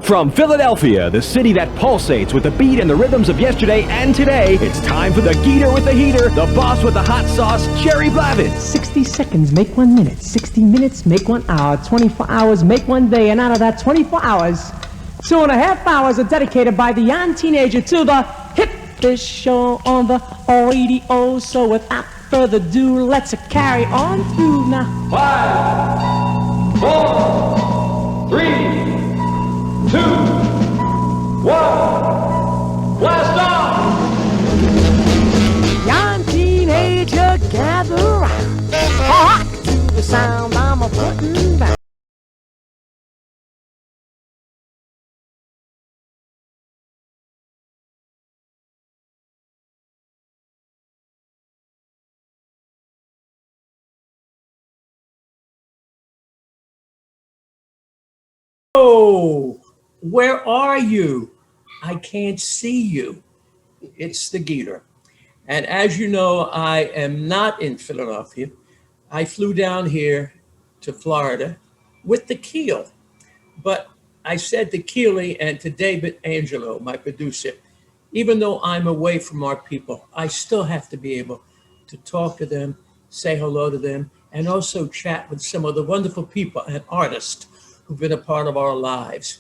From Philadelphia, the city that pulsates with the beat and the rhythms of yesterday and today, it's time for the Geator with the heater, the boss with the hot sauce, Jerry Blavat. 60 seconds make 1 minute, 60 minutes make 1 hour, 24 hours make 1 day, and out of that 24 hours, 2.5 hours are dedicated by the young teenager to the hippest show on the radio. So without further ado, let's carry on through now. 5, 4, 3, 2, 1, blast off! Young teenager, gather round. Rock to the sound I'm a putting back. Oh, where are you? I can't see you. It's the Geator. And as you know, I am not in Philadelphia. I flew down here to Florida with the Keel. But I said to Keely and to David Angelo, my producer, even though I'm away from our people, I still have to be able to talk to them, say hello to them, and also chat with some of the wonderful people and artists who've been a part of our lives.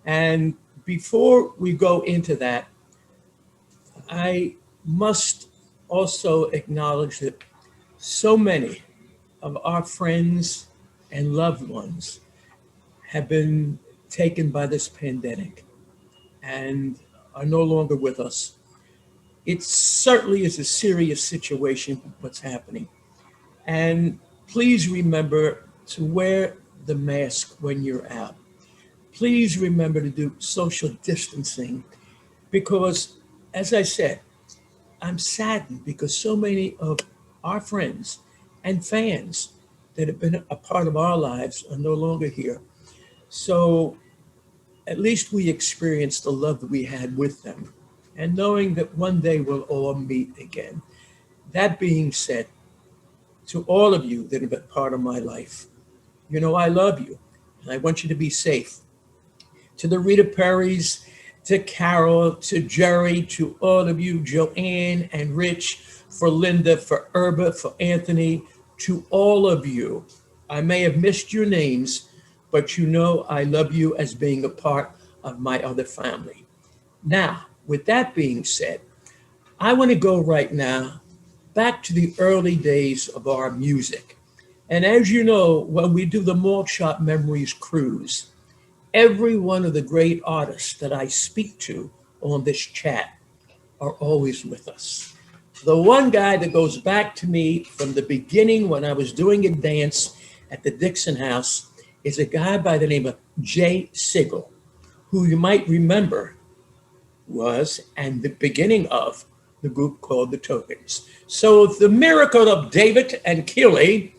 And before we go into that, I must also acknowledge that so many of our friends and loved ones have been taken by this pandemic and are no longer with us. It certainly is a serious situation, what's happening. And please remember to wear the mask when you're out. Please remember to do social distancing because, as I said, I'm saddened because so many of our friends and fans that have been a part of our lives are no longer here. So at least we experienced the love that we had with them and knowing that one day we'll all meet again. That being said, to all of you that have been part of my life, you know, I love you and I want you to be safe. To the Rita Perrys, to Carol, to Jerry, to all of you, Joanne and Rich, for Linda, for Erba, for Anthony, to all of you. I may have missed your names, but you know I love you as being a part of my other family. Now, with that being said, I want to go right now back to the early days of our music. And as you know, when we do the Malt Shop Memories Cruise, every one of the great artists that I speak to on this chat are always with us. The one guy that goes back to me from the beginning when I was doing a dance at the Dixon House is a guy by the name of Siegel, who you might remember was and the beginning of the group called the Tokens. So the miracle of David and Keely,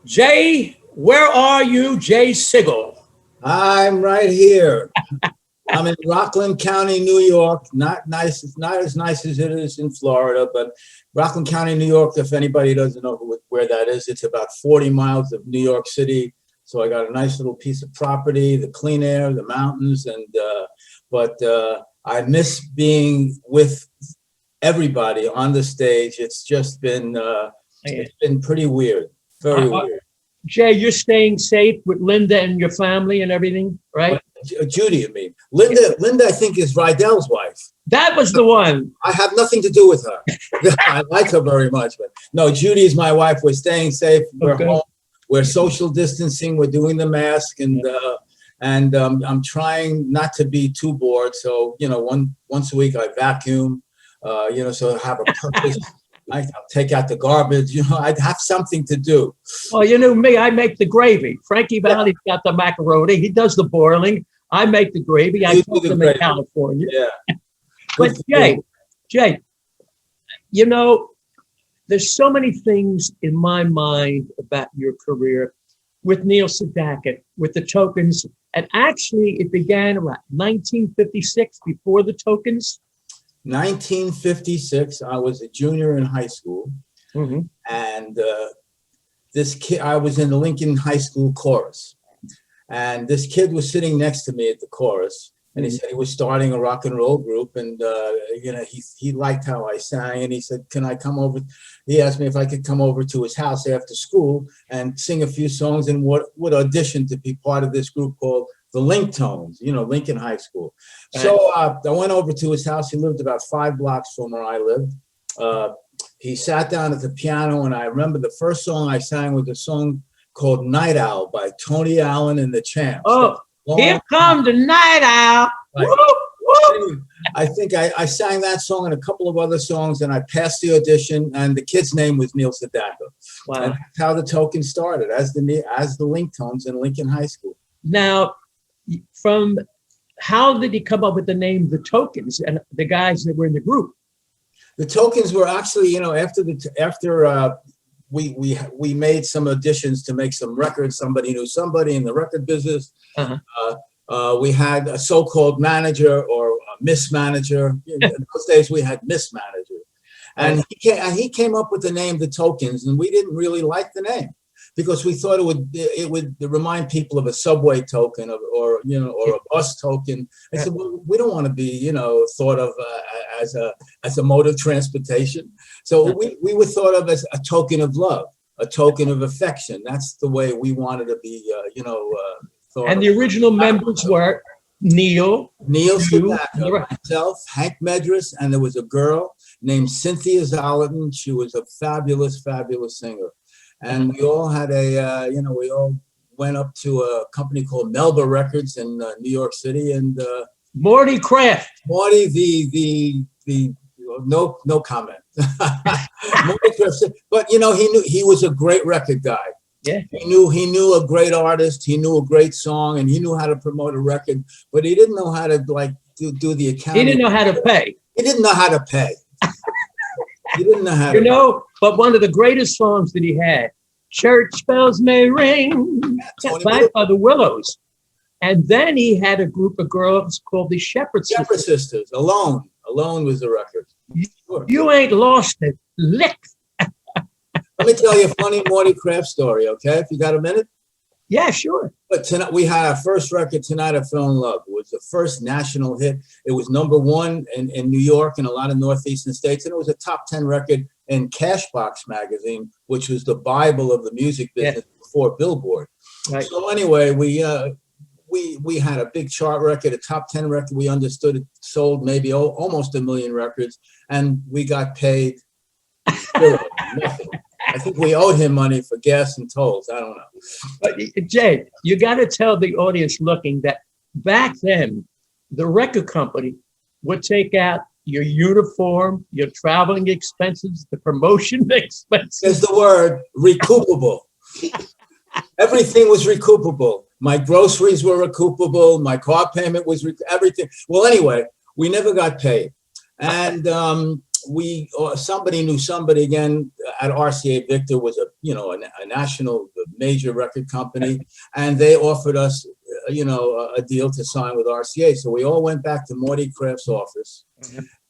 Jay, where are you, Siegel? I'm right here. I'm in Rockland County, New York. Not nice. It's not as nice as it is in Florida, but Rockland County, New York, if anybody doesn't know where that is, it's about 40 miles of New York City. So I got a nice little piece of property, the clean air, the mountains, but I miss being with everybody on the stage. It's just been pretty weird, very weird. Jay, you're staying safe with Linda and your family and everything, right? Judy, I mean. Linda, I think, is Rydell's wife. That was the one. I have nothing to do with her. I like her very much, but no, Judy is my wife. We're staying safe. We're home. We're social distancing. We're doing the mask, and I'm trying not to be too bored. So, you know, once a week I vacuum, so I have a purpose. I'll take out the garbage, I'd have something to do. Well, you know me, I make the gravy. Frankie Valley's got the macaroni. He does the boiling. I make the gravy. I cook them in California. Yeah. But Jay, there's so many things in my mind about your career with Neil Sedaka, with the Tokens. And actually, it began around 1956, before the Tokens. 1956, I was a junior in high school, and this kid, I was in the Lincoln High School chorus, And this kid was sitting next to me at the chorus, and he said he was starting a rock and roll group, and he liked how I sang, and he said, "Can I come over?" He asked me if I could come over to his house after school and sing a few songs, and would audition to be part of this group called the Linktones, Lincoln High School. Right. So I went over to his house. He lived about 5 blocks from where I lived. He sat down at the piano, and I remember the first song I sang was a song called Night Owl by Tony Allen and the Champs. Oh, here comes the Night Owl. Right. Woo, woo. I think I sang that song and a couple of other songs, and I passed the audition, and the kid's name was Neil Sedaka. Wow. And that's how the Token started, as the Linktones in Lincoln High School. Now, how did he come up with the name The Tokens and the guys that were in the group? The Tokens were actually, after we made some auditions to make some records. Somebody knew somebody in the record business. We had a so-called manager or a mismanager. In those days, we had mismanager. And he came up with the name The Tokens, and we didn't really like the name because we thought it would remind people of a subway token or a bus token. I said, well, we don't want to be, thought of as a mode of transportation. So we were thought of as a token of love, a token of affection. That's the way we wanted to be, thought. And the original members were Neil Sedaka, myself, Hank Medras, and there was a girl named Cynthia Zolliton. She was a fabulous, fabulous singer. And we all had we all went up to a company called Melba Records in New York City, and Morty Kraft. Morty, the no comment. Morty Kraft, but he was a great record guy. Yeah, he knew a great artist. He knew a great song, and he knew how to promote a record. But he didn't know how to do the accounting. He didn't know how to pay. He didn't know how to pay. He didn't know how to. But one of the greatest songs that he had, "Church Bells May Ring," by the Willows. And then he had a group of girls called the Shepherd Sisters. Alone was the record. Sure. You ain't lost a lick. Let me tell you a funny Morty Kraft story, okay? If you got a minute? Yeah, sure. But tonight we had our first record, "Tonight I Fell in Love." It was the first national hit. It was #1 in New York and a lot of northeastern states, and it was a top 10 record in Cashbox magazine, which was the Bible of the music business before Billboard. Right. So anyway, we had a big chart record, a top 10 record. We understood it sold maybe almost 1 million records, and we got paid nothing. I think we owed him money for gas and tolls. I don't know. But Jay, you got to tell the audience looking that back then, the record company would take out your uniform, your traveling expenses, the promotion expenses. There's the word recoupable. Everything was recoupable. My groceries were recoupable. My car payment was everything. Well, anyway, we never got paid. And somebody knew somebody again at RCA Victor was a national major record company, and they offered us a deal to sign with RCA. So we all went back to Morty Kraft's office,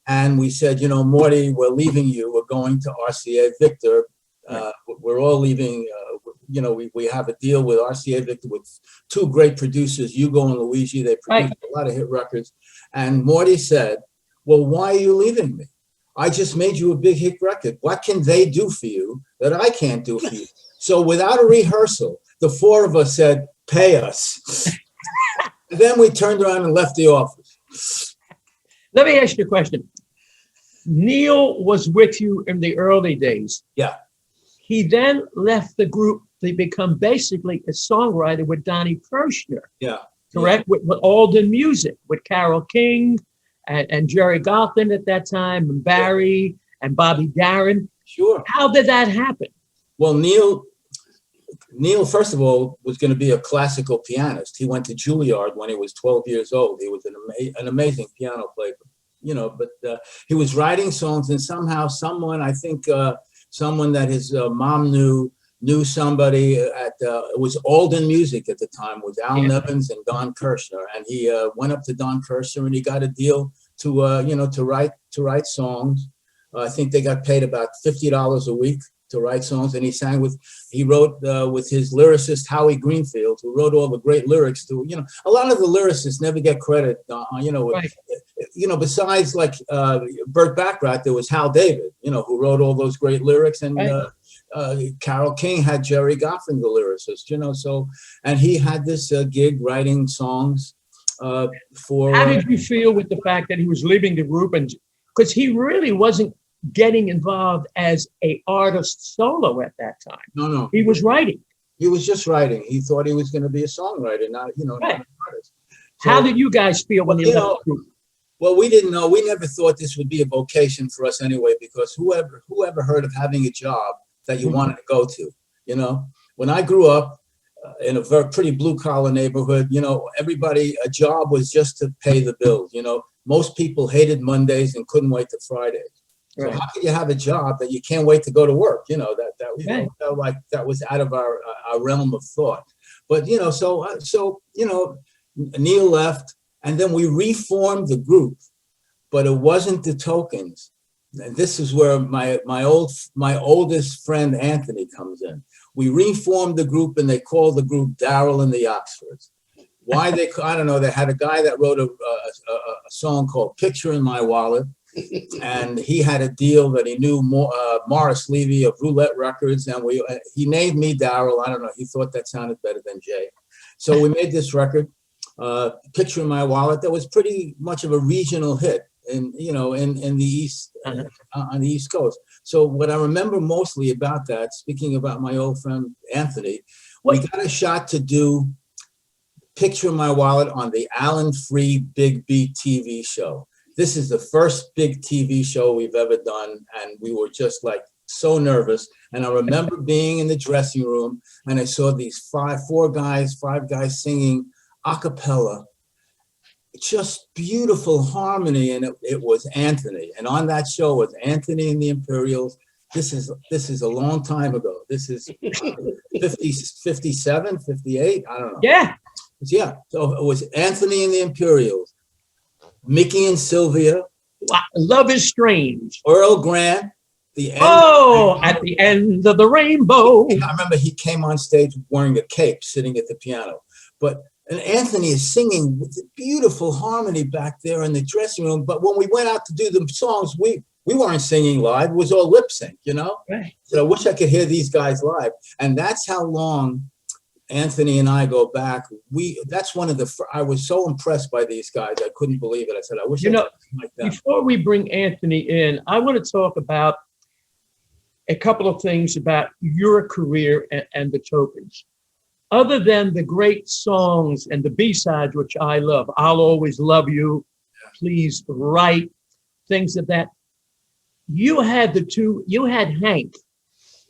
and we said, Morty, we're leaving you. We're going to RCA Victor. We're all leaving. We have a deal with RCA Victor with 2 great producers, Hugo and Luigi. They produced a lot of hit records. And Morty said, well, why are you leaving me? I just made you a big hit record. What can they do for you that I can't do for you? So without a rehearsal, the 4 of us said, pay us. And then we turned around and left the office. Let me ask you a question. Neil was with you in the early days. Yeah. He then left the group to become basically a songwriter with Donnie Kirshner. Yeah. Correct? Yeah. With Alden Music, with Carole King and Gerry Goffin at that time, and Barry and Bobby Darin. Sure. How did that happen? Well, Neil, first of all, was going to be a classical pianist. He went to Juilliard when he was 12 years old. He was an amazing piano player, but he was writing songs, and somehow someone that his mom knew somebody it was Alden Music at the time, was Al Evans and Don Kirshner, and he went up to Don Kirshner and he got a deal to write songs. I think they got paid about $50 a week, to write songs, and he wrote with his lyricist Howie Greenfield, who wrote all the great lyrics to, a lot of the lyricists never get credit, Right. besides like Burt Bacharach, there was Hal David, who wrote all those great lyrics, and Right. Carole King had Jerry Goffin, the lyricist, so, and he had this gig writing songs for. How did you feel with the fact that he was leaving the group, and because he really wasn't getting involved as a artist solo at that time? No. He was writing. He was just writing. He thought he was going to be a songwriter, not not Right. an artist. So, How did you guys feel when you left the group? well, we didn't know. We never thought this would be a vocation for us anyway, because whoever heard of having a job that you wanted to go to? When I grew up in a pretty blue collar neighborhood, everybody, a job was just to pay the bills. Most people hated Mondays and couldn't wait to Fridays. So Right. how could you have a job that you can't wait to go to work? Right. Felt like that was out of our realm of thought. But so Neil left, and then we reformed the group, but it wasn't the Tokens. And this is where my oldest friend Anthony comes in. We reformed the group, and they called the group Darryl and the Oxfords. Why I don't know. They had a guy that wrote a song called "Picture in My Wallet." And he had a deal that he knew Morris Levy of Roulette Records, and he named me Darryl. I don't know. He thought that sounded better than Jay. So we made this record, "Picture in My Wallet," that was pretty much of a regional hit in the East, on the East Coast. So what I remember mostly about that, speaking about my old friend Anthony, we got a shot to do "Picture in My Wallet" on the Alan Freed Big Beat TV show. This is the first big TV show we've ever done, and we were just like so nervous. And I remember being in the dressing room, and I saw these five guys singing a cappella, just beautiful harmony, and it was Anthony. And on that show was Anthony and the Imperials. This is a long time ago. This is 50, 57, 58, I don't know. Yeah. Yeah, so it was Anthony and the Imperials, Mickey and Sylvia, Love is Strange. Earl Grant, the end. Oh, at the end of the rainbow. I remember he came on stage wearing a cape, sitting at the piano. And Anthony is singing with beautiful harmony back there in the dressing room. But when we went out to do the songs, we weren't singing live. It was all lip sync, Right. So I wish I could hear these guys live. And that's how long Anthony and I go back. That's one of I was so impressed by these guys. I couldn't believe it. I said, I wish I could like that. Before we bring Anthony in, I want to talk about a couple of things about your career and the Tokens. Other than the great songs and the B-sides, which I love, "I'll Always Love You," "Please Write," things of that. You had Hank,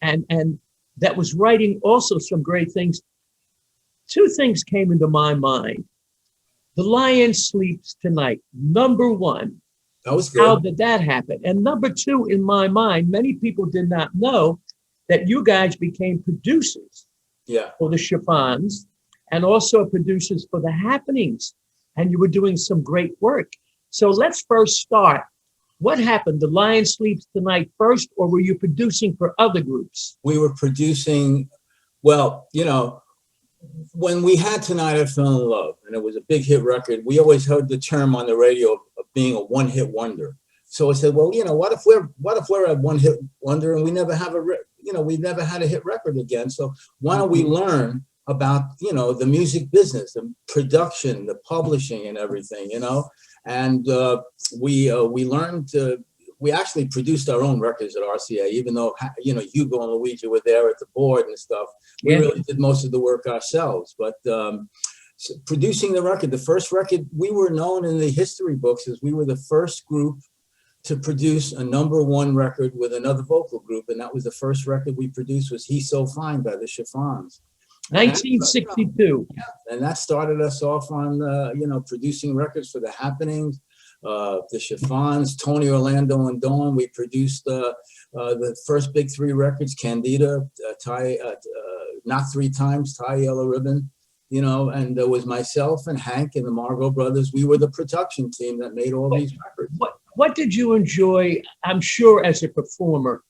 and that was writing also some great things. Two things came into my mind. "The Lion Sleeps Tonight," number one. That was good. How did that happen? And number two, in my mind, many people did not know that you guys became producers for the Chiffons and also producers for the Happenings. And you were doing some great work. So let's first start. What happened? "The Lion Sleeps Tonight" first, or were you producing for other groups? We were producing, when we had "Tonight I Fell in Love," and it was a big hit record, we always heard the term on the radio of being a one-hit wonder. So I said, well, what if we're a one-hit wonder and we never have we've never had a hit record again? So why don't we learn about the music business, the production, the publishing, and everything, And we learned to. We actually produced our own records at RCA, even though, Hugo and Luigi were there at the board and stuff. We really did most of the work ourselves. But so producing the record, the first record, we were known in the history books as we were the first group to produce a #1 record with another vocal group. And that was the first record we produced was "He's So Fine" by the Chiffons. 1962. And that started us off on, producing records for the Happenings, the Chiffons, Tony Orlando and Dawn. We produced the first big three records: Candida, Knock Three Times, Tie Yellow Ribbon, and there was myself and Hank and the Margot Brothers. We were the production team that made all these records. What did you enjoy, I'm sure, as a performer,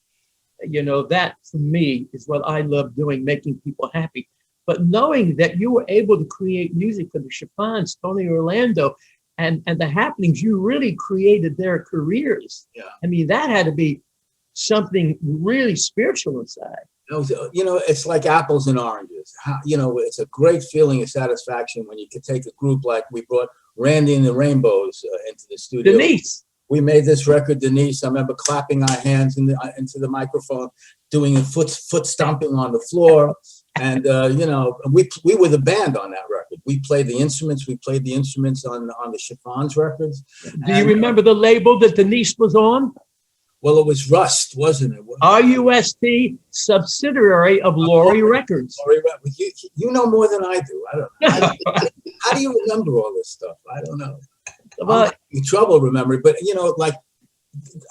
You know, that for me is what I love doing, making people happy. But knowing that you were able to create music for the Chiffons, Tony Orlando, and the Happenings, you really created their careers. Yeah. I mean, that had to be something really spiritual inside. You know, it's like apples and oranges. You know, it's a great feeling of satisfaction when you can take a group like we brought Randy and the Rainbows into the studio. Denise. We made this record, Denise. I remember clapping our hands into the microphone, doing a foot stomping on the floor. And, you know, we were the band on that record. We played the instruments. We played the instruments on the Chiffons records. Do you remember the label that Denise was on? Well, it was Rust, wasn't it? RUST, subsidiary of Laurie Records. You know more than I do. I don't know. How do you remember all this stuff? I don't know. Well, I'm in trouble remembering, but you know, like,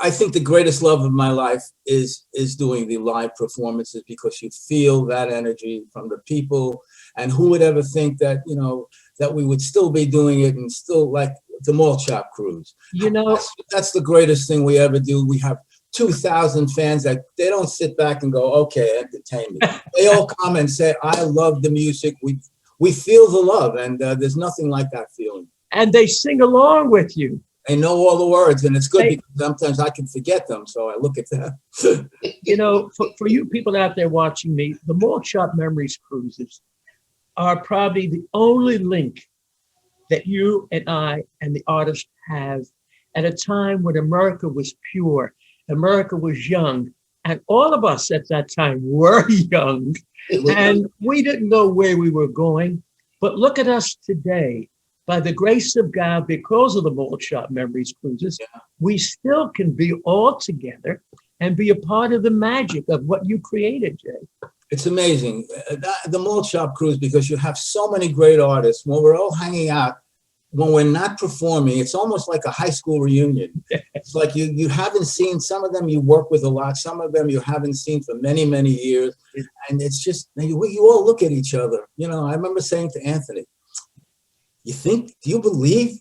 I think the greatest love of my life is doing the live performances, because you feel that energy from the people. And who would ever think that, you know, that we would still be doing it and still, like the Malt Shop Cruise. You know, that's the greatest thing we ever do. We have 2,000 fans that they don't sit back and go, okay, entertain me. They all come and say, I love the music. We feel the love, and there's nothing like that feeling. And they sing along with you. They know all the words, and it's good because sometimes I can forget them, so I look at them. You know, for you people out there watching me, the Malt Shop Memories cruises are probably the only link that you and I and the artist have at a time when America was pure, America was young, and all of us at that time were young, and we didn't know where we were going. But look at us today. By the grace of God, because of the Malt Shop Memories cruises, we still can be all together and be a part of the magic of what you created, Jay. It's amazing. The Malt Shop Cruise, because you have so many great artists. When we're all hanging out, when we're not performing, it's almost like a high school reunion. It's like you haven't seen, some of them you work with a lot, some of them you haven't seen for many, many years. And it's just, you all look at each other. You know, I remember saying to Anthony, do you believe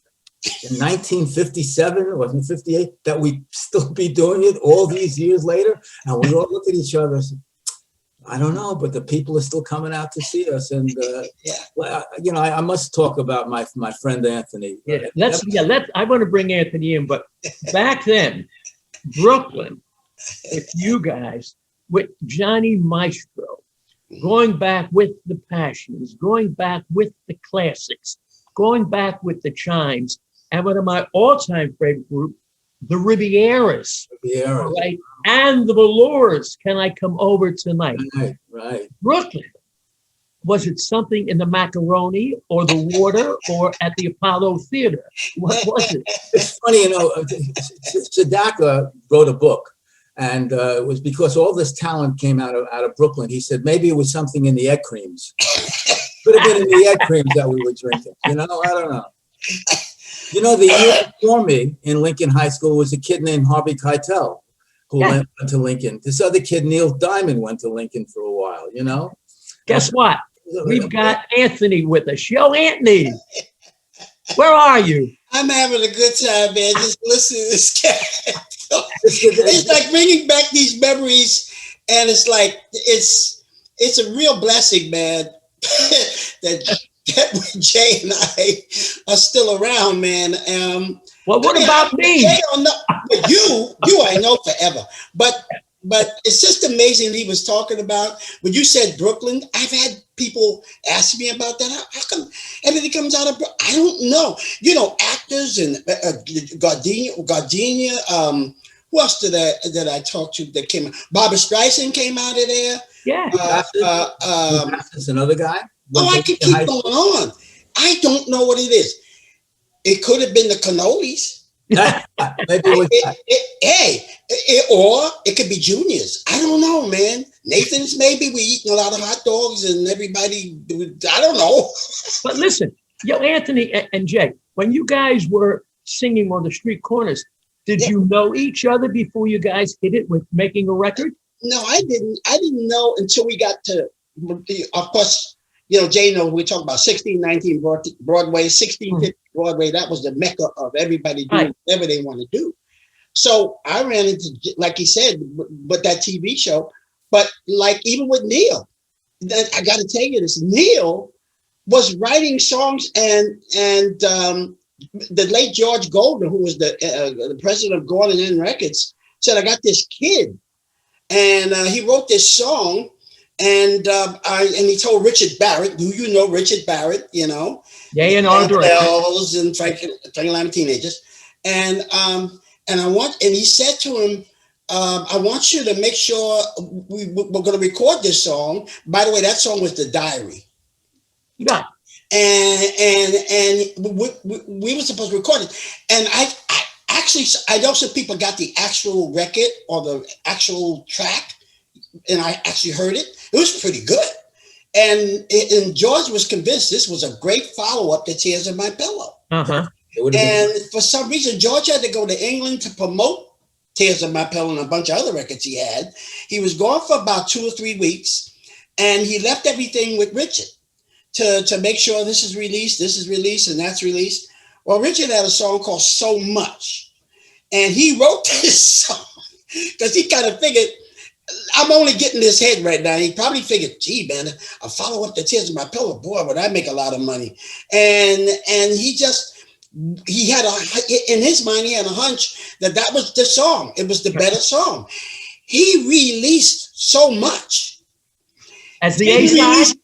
in 1957 or 58 that we still be doing it all these years later? And we all look at each other and say, I don't know, but the people are still coming out to see us. And, you know, I must talk about my friend Anthony. I want to bring Anthony in, but back then, Brooklyn, with you guys, with Johnny Maestro, going back with the Passions, going back with the classics, going back with the Chimes, and one of my all-time favorite group, the Rivieras, right? And the Velours, Can I Come Over Tonight? Right. Brooklyn, was it something in the macaroni or the water or at the Apollo Theater? What was it? It's funny, you know, Sedaka wrote a book, and it was because all this talent came out of Brooklyn. He said maybe it was something in the egg creams. Could have been in the egg creams that we were drinking. You know, I don't know. You know, the year before me in Lincoln High School was a kid named Harvey Keitel who went to Lincoln. This other kid, Neil Diamond, went to Lincoln for a while, you know? Guess what? We've got Anthony with us. Yo, Anthony, where are you? I'm having a good time, man. Just listen to this cat. It's like bringing back these memories, and it's like, it's a real blessing, man, that Jay and I are still around, man. Well, what about me? Jay don't know, but you I know forever. But it's just amazing that he was talking about, when you said Brooklyn, I've had people ask me about that. How come everything comes out of Brooklyn? I don't know. You know, actors and Gourdine, who else did I talk to that came out? Barbara Streisand came out of there. Yeah. That's another guy. Oh, I could keep going on. I don't know what it is. It could have been the cannolis. Or it could be Junior's. I don't know, man. Nathan's, maybe we eating a lot of hot dogs and everybody, I don't know. But listen, yo, Anthony and Jay, when you guys were singing on the street corners, did you know each other before you guys hit it with making a record? No, I didn't. I didn't know until we got to, of course, you know, Jay knows we're talking about 1619 Broadway, 1650 Broadway. That was the mecca of everybody doing whatever they want to do. So I ran into, like he said, with that TV show. But like even with Neil, I got to tell you this: Neil was writing songs, and the late George Gourdine, who was the president of Gourdine Records, said, "I got this kid, and he wrote this song." And he told Richard Barrett, who you know, Richard Barrett, you know, and art director, and Frankie Lime Teenagers, and he said to him, I want you to make sure we're going to record this song. By the way, that song was The Diary. Yeah. And we were supposed to record it. And I know some people got the actual record or the actual track, and I actually heard it. It was pretty good. And George was convinced this was a great follow-up to Tears in My Pillow. Uh-huh. And for some reason, George had to go to England to promote Tears in My Pillow and a bunch of other records he had. He was gone for about 2 or 3 weeks, and he left everything with Richard to make sure this is released, and that's released. Well, Richard had a song called So Much, and he wrote this song because he kind of figured, I'm only getting this head right now. He probably figured, gee, man, a follow-up to Tears in My Pillow, boy, would I make a lot of money. And he had in his mind, he had a hunch that was the song. It was the better song. He released So Much. As the A-side?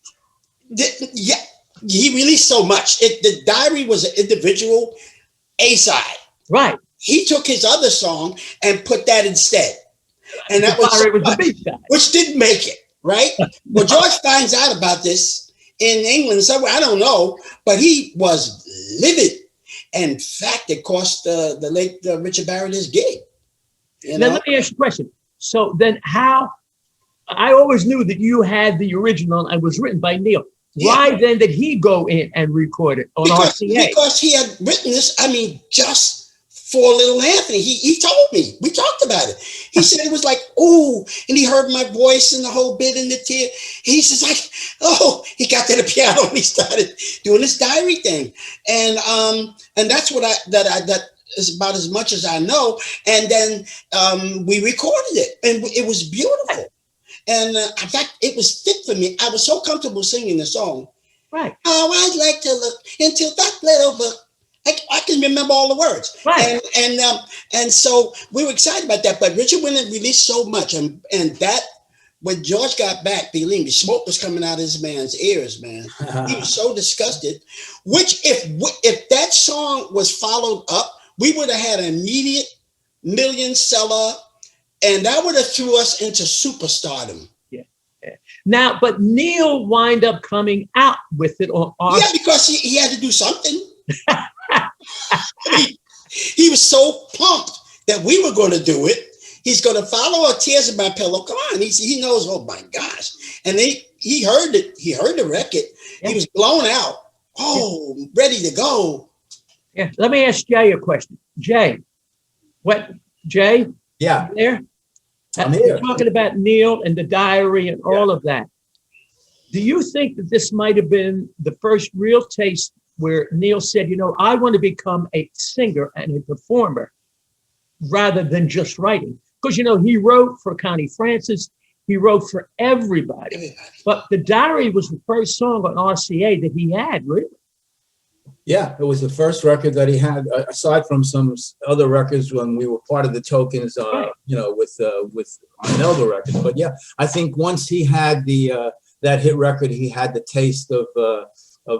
Yeah, he released So Much. The Diary was an individual A-side. Right. He took his other song and put that instead. And that was the B-side, which didn't make it, right? Well, George finds out about this in England somewhere, I don't know, but he was livid. In fact, it cost the late Richard Barrett his gig. Now, let me ask you a question. So then how, I always knew that you had the original and it was written by Neil. Yeah. Why then did he go in and record it on RCA? Because he had written this, just for Little Anthony. He told me, we talked about it. He said it was like, ooh, and he heard my voice and the whole bit in the tear. He says like, oh, he got to the piano and he started doing this diary thing. And that's what that is about as much as I know. And then we recorded it and it was beautiful. And in fact, it was fit for me. I was so comfortable singing the song. Right. Oh, I'd like to look into that little book. I can remember all the words. Right. And so we were excited about that. But Richard went and released So Much. And that, when George got back, believe me, smoke was coming out of this man's ears, man. He was so disgusted. Which, if that song was followed up, we would have had an immediate million seller. And that would have threw us into superstardom. Yeah. Now, but Neil wind up coming out with it on RCA. Yeah, because he had to do something. He was so pumped that we were going to do it. He's going to follow our Tears in My Pillow. Come on, he knows. Oh my gosh! And he heard it. He heard the record. Yeah. He was blown out. Oh, yeah. Ready to go. Yeah. Let me ask Jay a question. Jay, Jay? Yeah. There. I'm here. You're talking about Neil and the diary and all of that. Do you think that this might have been the first real taste where Neil said, I want to become a singer and a performer rather than just writing? Because, he wrote for Connie Francis. He wrote for everybody. But the diary was the first song on RCA that he had, really. Yeah, it was the first record that he had, aside from some other records when we were part of the Tokens, right. With on Melba records. But yeah, I think once he had that hit record, he had the taste of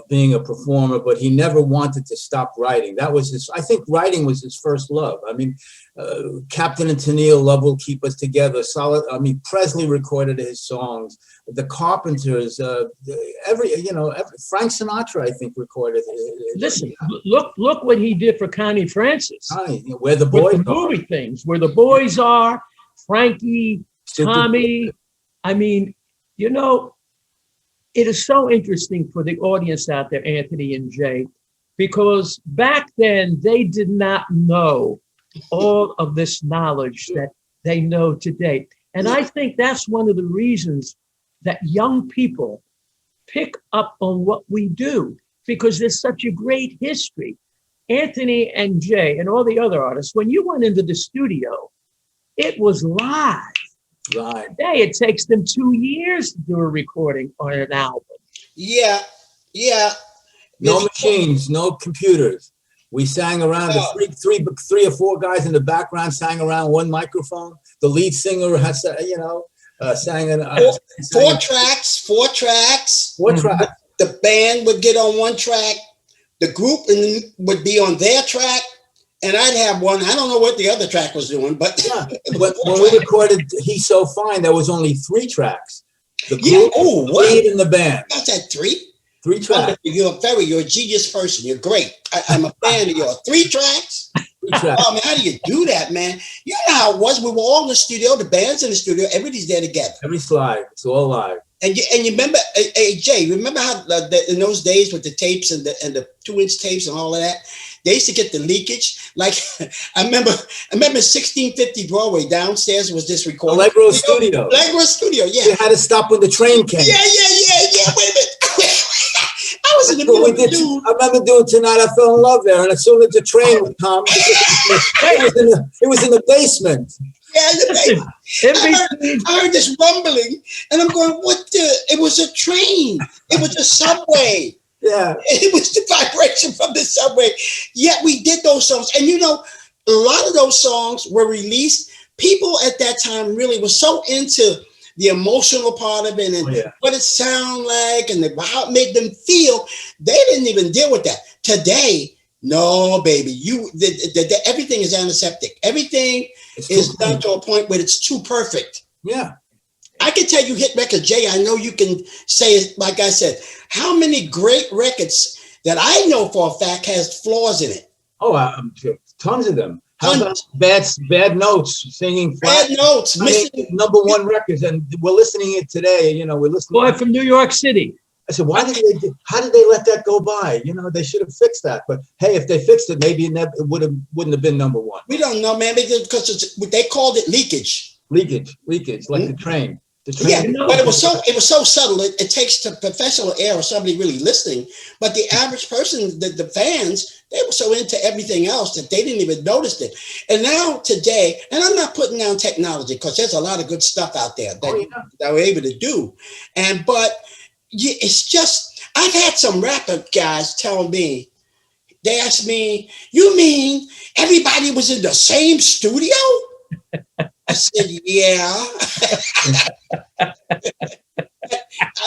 being a performer, but he never wanted to stop writing. That was I think writing was his first love. Captain and Tennille, Love Will Keep Us Together, solid. Presley recorded his songs. The Carpenters, Frank Sinatra, I think, recorded it. Listen, look what he did for Connie Francis. Where the Boys Are. Movie things, Where the Boys Are, Frankie, Tommy. It is so interesting for the audience out there, Anthony and Jay, because back then they did not know all of this knowledge that they know today. And I think that's one of the reasons that young people pick up on what we do, because there's such a great history. Anthony and Jay and all the other artists, when you went into the studio, it was live. Right. Today, it takes them 2 years to do a recording on an album. Yeah. No machines, no computers. We sang around. The three or four guys in the background sang around one microphone. The lead singer has, sang in four tracks. Four tracks. The band would get on one track. The group would be on their track, and I'd have one. I don't know what the other track was doing, but when we recorded "He's So Fine," there was only 3 tracks. The group, lead, and the band. That's at 3. 3 tracks. You're a genius person. You're great. I'm a fan of yours. 3 tracks. 3 tracks. Oh man, how do you do that, man? You know how it was. We were all in the studio. The band's in the studio. Everybody's there together. Everything's live. It's all live. And you remember, hey Jay, remember how in those days with the tapes and the 2-inch tapes and all of that, they used to get the leakage. Like I remember 1650 Broadway downstairs was this recording. Allegro Studio. Yeah. You had to stop when the train came. Yeah. Wait a minute. I was in the middle of the dude. I remember doing Tonight I Fell in Love there, and as soon as the train would come, it was in the basement. Yeah, I heard this rumbling, and I'm going, what the? It was a train. It was a subway. Yeah. It was the vibration from the subway. Yet we did those songs. And a lot of those songs were released. People at that time really were so into the emotional part of it and what it sounded like and how it made them feel. They didn't even deal with that. Today, no, baby, everything is antiseptic. Everything is done to a point where it's too perfect. Yeah. I can tell you hit records, Jay. I know you can say it, like I said, how many great records that I know for a fact has flaws in it. Oh, tons of them. How about bad notes, singing flat, bad notes, missing #1 records, and we're listening it today. We're listening. Boy from New York City. I said, how did they let that go by? They should have fixed that. But hey, if they fixed it, maybe it wouldn't have been #1. We don't know, man, because they called it leakage. Leakage, like the train. Yeah, but it was so subtle. It takes a professional ear or somebody really listening. But the average person, the fans, they were so into everything else that they didn't even notice it. And now today, and I'm not putting down technology because there's a lot of good stuff out there that we're able to do. But it's just, I've had some rapper guys tell me, they asked me, you mean everybody was in the same studio? I said, yeah.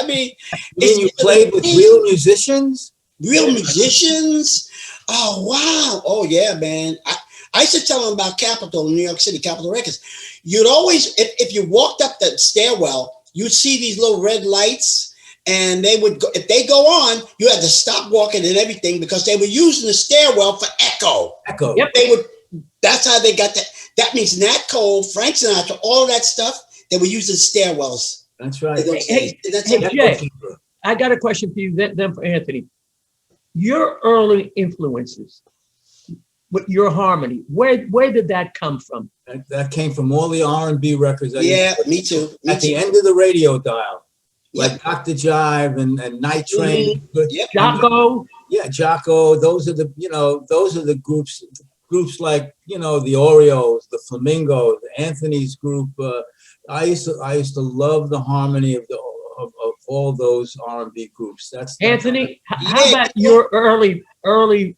I mean, you played with real musicians? Real musicians? Oh, wow. Oh, yeah, man. I used to tell them about Capitol, New York City, Capitol Records. You'd always, if you walked up the stairwell, you'd see these little red lights, and they would go, if they go on, you had to stop walking and everything because they were using the stairwell for echo. Yep. That's how they got that. That means Nat Cole, Frank Sinatra, all of that stuff, they were using stairwells. That's right. Hey, Jay, I got a question for you, then for Anthony. Your early influences, with your harmony, where did that come from? That came from all the R&B records. Me too. At the end of the radio dial, like Dr. Jive and Night Train. Jocko. Yeah, Jocko. Those are the groups. Groups like the Orioles, the Flamingos, the Anthony's group. I used to love the harmony of all those R&B groups. That's Anthony. How about your early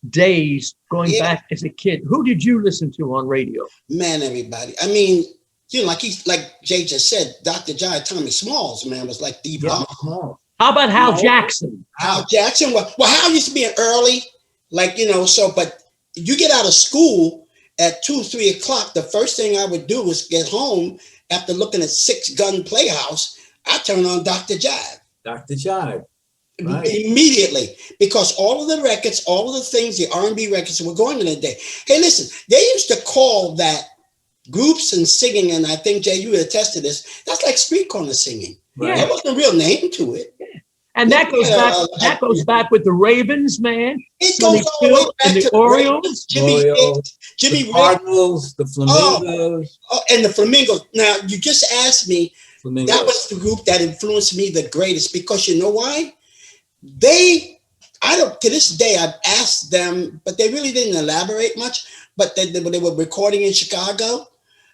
days going back as a kid? Who did you listen to on radio? Man, everybody. I mean, like Jay just said, Dr. Jive, Tommy Smalls, man, was like the bomb. How about Hal Jackson? Hal Jackson. Well, Hal used to be an early, but. You get out of school at 2-3 o'clock. The first thing I would do was get home after looking at 6 Gun Playhouse. I turn on Dr. Jive. Dr. Jive. Right. Immediately, because all of the records, all of the things, the R&B records were going in the day. Hey, listen, they used to call that groups and singing, and I think, Jay, you would attest to this, that's like street corner singing. Right. There wasn't a real name to it. And that goes back. That goes back with the Ravens, man. It goes all the way back and the to Orioles, Jimmy the Cardinals, the Flamingos. And the Flamingos. Now you just asked me. Flamingos. That was the group that influenced me the greatest because you know why? They I don't, to this day, I've asked them, but they really didn't elaborate much. But when they were recording in Chicago,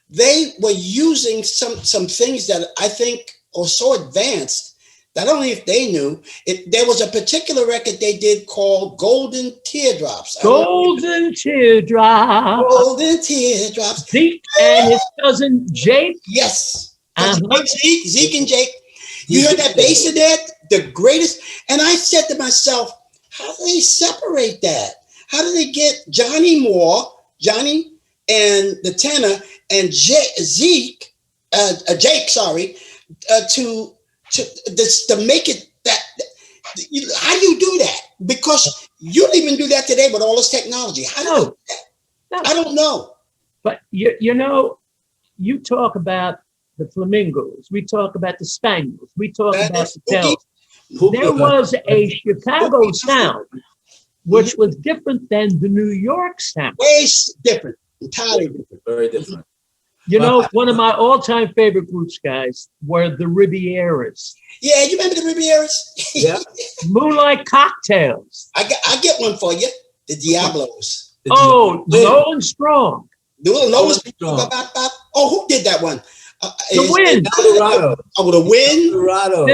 they were using some things that I think are so advanced that I don't know if they knew. There was a particular record they did called Golden Teardrops. Golden Teardrops. Golden Teardrops. Zeke and his cousin Jake. Yes. Uh-huh. Zeke and Jake. You heard that bass in there? The greatest. And I said to myself, how do they separate that? How do they get Johnny and the tenor and Jake, to make it that. How do you do that? Because you don't even do that today with all this technology. How do you do that? I don't know. But you know, you talk about the flamingos. We talk about the spaniels. We talk about the tails. There was a Chicago sound, which was different than the New York sound. Way different, entirely different. Very different. You know, one of my all-time favorite groups, guys, were the Rivieras. Yeah, you remember the Rivieras? Yeah. Moonlight Cocktails. I get one for you. The Diablos. Nolan Strong. Nolan Strong. Oh, who did that one? The Wind. Colorado. Oh, the Wind. Colorado.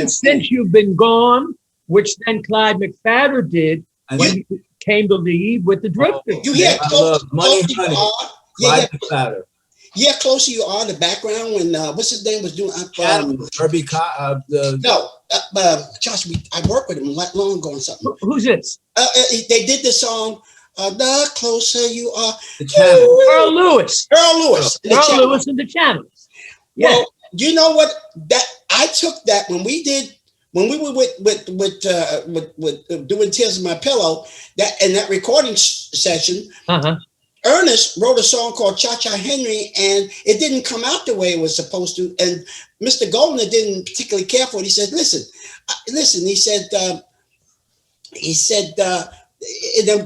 Since You've Been Gone, which then Clyde McPhatter did when he came to lead with the Drifters. You hear close Money, you are. Clyde McPhatter. Yeah, closer you are. The background when what's his name was doing. Herbie. Josh. I worked with him long ago on something. Who's this? They did the song. The closer you are. The Channel. Earl Lewis. Earl Lewis and the Channels. Yeah. Well, you know what? That I took that when we were with doing Tears in My Pillow, that in that recording session. Ernest wrote a song called Cha Cha Henry, and it didn't come out the way it was supposed to. And Mr. Goldner didn't particularly care for it. He said, listen, he said,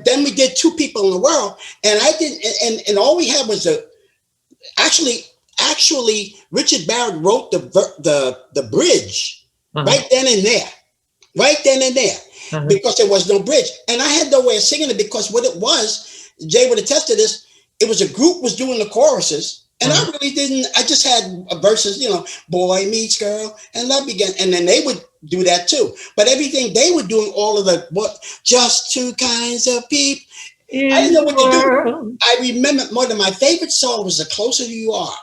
then we did Two People in the World, and I didn't, and all we had was actually, Richard Barrett wrote the bridge right then and there, because there was no bridge. And I had no way of singing it because what it was, Jay would attest to this, it was a group was doing the choruses, and I really didn't, I just had verses, boy meets girl and love began, and then they would do that too. But everything they were doing, all of just two kinds of people. I didn't know what to do. I remember one of my favorite songs was The Closer You Are.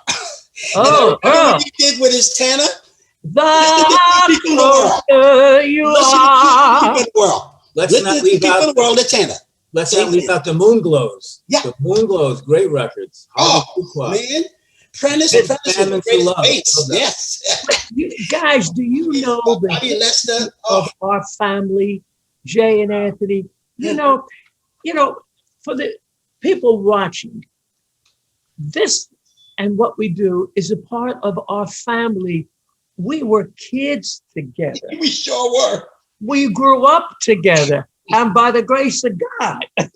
What he did with his tenor. The closer you are. Let's not leave out the world, the tenor. Let's not leave out the Moonglows. Yeah. The Moonglows, great records. Man. Prentice was a great bass. Yes. Guys, do you know the of our family, Jay and Anthony? You know, for the people watching, this and what we do is a part of our family. We were kids together. We sure were. We grew up together. And by the grace of God. Let's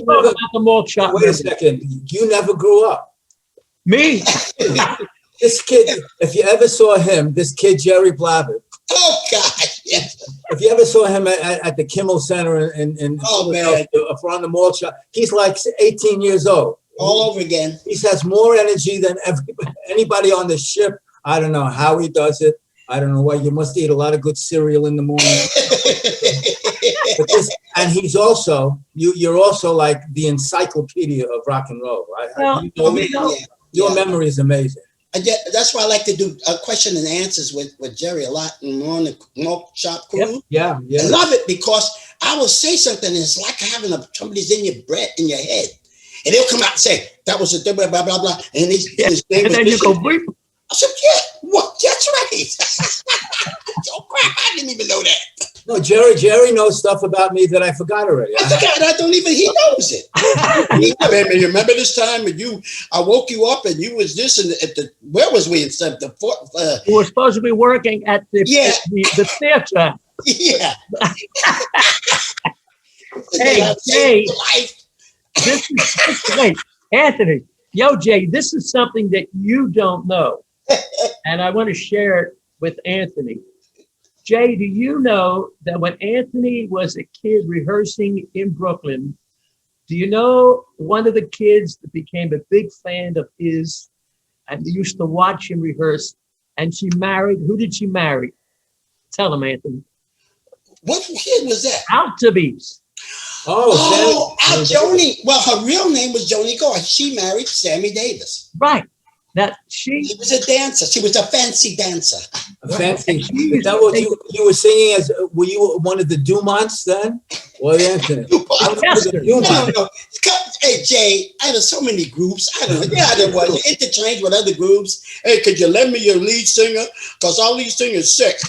talk about the malt shop. Wait a second. You never grew up. Me? This kid, if you ever saw him, this kid, Jerry Blavat. Oh, God. Yes. If you ever saw him at the Kimmel Center in Philadelphia, on the malt shop, he's like 18 years old. All over again. He has more energy than anybody on the ship. I don't know how he does it. I don't know why. You must eat a lot of good cereal in the morning. And he's also, you're also like the encyclopedia of rock and roll. Your memory is amazing. That's why I like to do question and answers with Jerry a lot and on the Malt Shop crew. Yeah. I love it because I will say something and it's like having somebody's in your head. And they'll come out and say, that was a blah, blah, blah, blah. And his name and then you go, bleep. I said, yeah, what? That's right. Oh, crap, I didn't even know that. No, Jerry knows stuff about me that I forgot already. I don't even, he knows it. You remember this time when I woke you up and you was this and where was we? We were supposed to be working at the theater. Yeah. Hey, wait, Anthony. Yo, Jay, this is something that you don't know. And I want to share it with Anthony. Jay, do you know that when Anthony was a kid rehearsing in Brooklyn, do you know one of the kids that became a big fan of his and used to watch him rehearse, and she married, who did she marry? Tell him, Anthony. What kid was that? Altabees. Joni. Well, her real name was Joni Gore. She married Sammy Davis. Right. That she was a dancer. She was a fancy dancer. Fancy. Is that what you were singing as? Were you one of the Dumonts then? Well, Anthony. No. Hey, Jay, I had so many groups. I don't know. Yeah, there was interchange with other groups. Hey, could you lend me your lead singer? Because our lead singer's sick.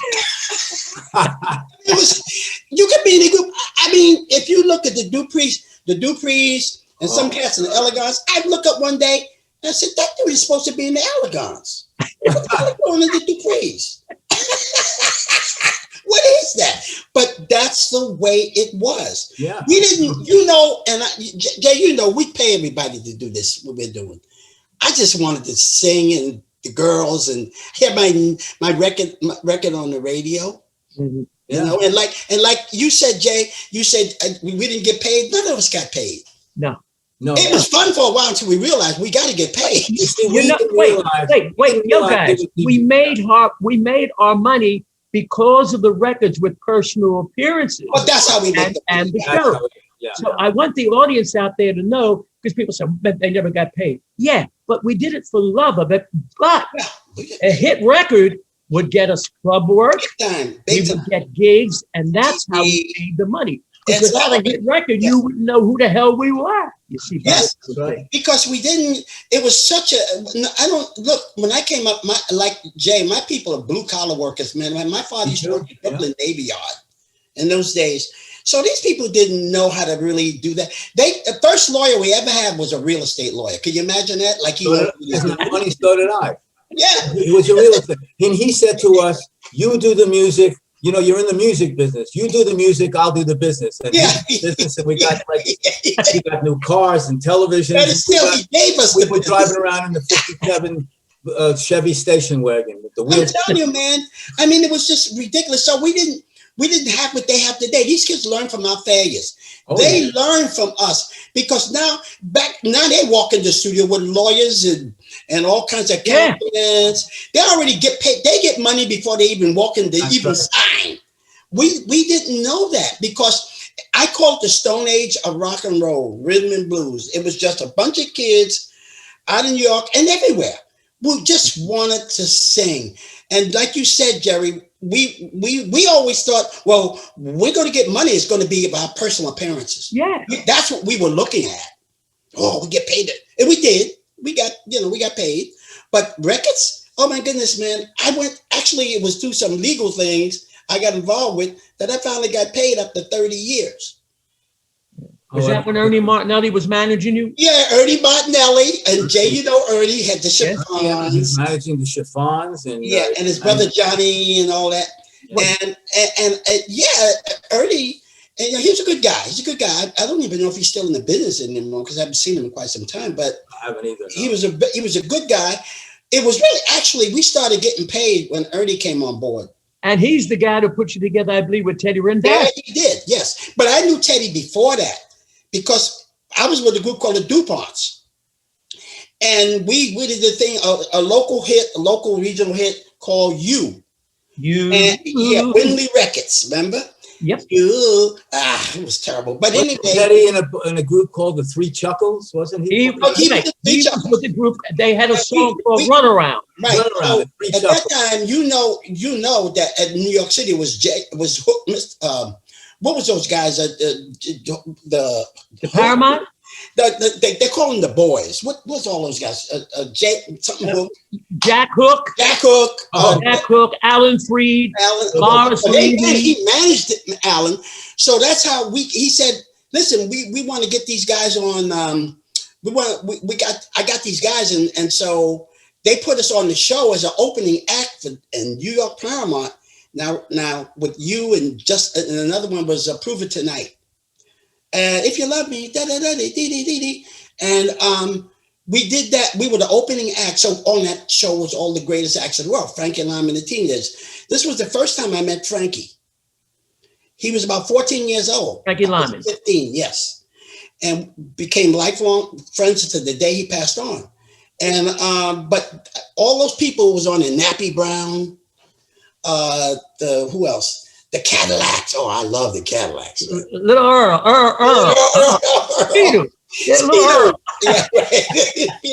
You could be in a group. I mean, if you look at the Duprees and some cats in the Elegance, I'd look up one day and I said, that dude is supposed to be in the Elegance. What's going on in the Duprees? What is that? But that's the way it was. Yeah. We didn't, and Jay, we pay everybody to do this, what we're doing. I just wanted to sing and the girls and hear my record on the radio. Mm-hmm. Yeah. And like you said, Jay, you said we didn't get paid. None of us got paid. No. It was fun for a while until we realized we got to get paid. Wait, yo guys, we made our money because of the records with personal appearances. But that's how we made the show. So I want the audience out there to know, because people say they never got paid. Yeah, but we did it for love of it. But a hit record would get us club work. We would get gigs, and that's how we made the money. Because without a hit record, you wouldn't know who the hell we were. You see, because we didn't. It was such a. I don't look when I came up. Like Jay, my people are blue collar workers, man. My father used to work at Brooklyn Navy Yard in those days. So these people didn't know how to really do that. The first lawyer we ever had was a real estate lawyer. Can you imagine that? Like funny, so did I. Yeah, he was a real estate, and he said to us, "You do the music. You're in the music business. You do the music, I'll do the business." And business, and we got we got new cars and televisions. But still, he gave us. We were driving around in the '57 Chevy station wagon with the wheels. I'm telling you, man. I mean, it was just ridiculous. So we didn't have what they have today. These kids learn from our failures. They learn from us because now they walk in the studio with lawyers and all kinds of accountants. They already get paid. They get money before they even walk in to even sign. We didn't know that because I call it the Stone Age of rock and roll, rhythm and blues. It was just a bunch of kids out in New York and everywhere who just wanted to sing. And like you said, Jerry, we always thought, well, we're going to get money. It's going to be about personal appearances. Yeah, that's what we were looking at. Oh, we get paid, and we did. We got paid. But records, oh my goodness, man! It was through some legal things I got involved with that I finally got paid after 30 years. Was that when Ernie Martinelli was managing you? Yeah, Ernie Martinelli and Jay. Ernie had the chiffons. Yeah, he was managing the chiffons and and his brother Johnny and all that. And Ernie, and he was a good guy. He's a good guy. I don't even know if he's still in the business anymore because I haven't seen him in quite some time. But I haven't either. No. He was a good guy. It was really actually we started getting paid when Ernie came on board. And he's the guy who put you together, I believe, with Teddy Rendell. Yeah, he did. Yes, but I knew Teddy before that. Because I was with a group called the DuPonts. And we did the thing, a local regional hit called You. And Winley Records, remember? Yep. It was terrible. But anyway. Teddy in a group called the Three Chuckles, wasn't he? He was with the group. They had a song called Runaround. Right. So at that time, you know that at New York City was Hook, what was those guys? The Paramount? They call them the boys. What's all those guys? Jack Hook. Jack Hook. Jack Hook. Alan Freed. Lawrence Reed. He managed it, Alan. So that's how he said, listen, we want to get these guys on. I got these guys, and so they put us on the show as an opening act in New York Paramount. Now with you and another one was Prove It Tonight. If you love me, and we did that. We were the opening act. So on that show was all the greatest acts in the world. Frankie Lymon and the Teenagers. This was the first time I met Frankie. He was about 14 years old. Frankie Lyman. 15, yes. And became lifelong friends to the day he passed on. And but all those people was on the Nappy Brown, who else? The Cadillacs. Oh, I love the Cadillacs. Little Earl. Peter. Yeah, little Earl. Yeah,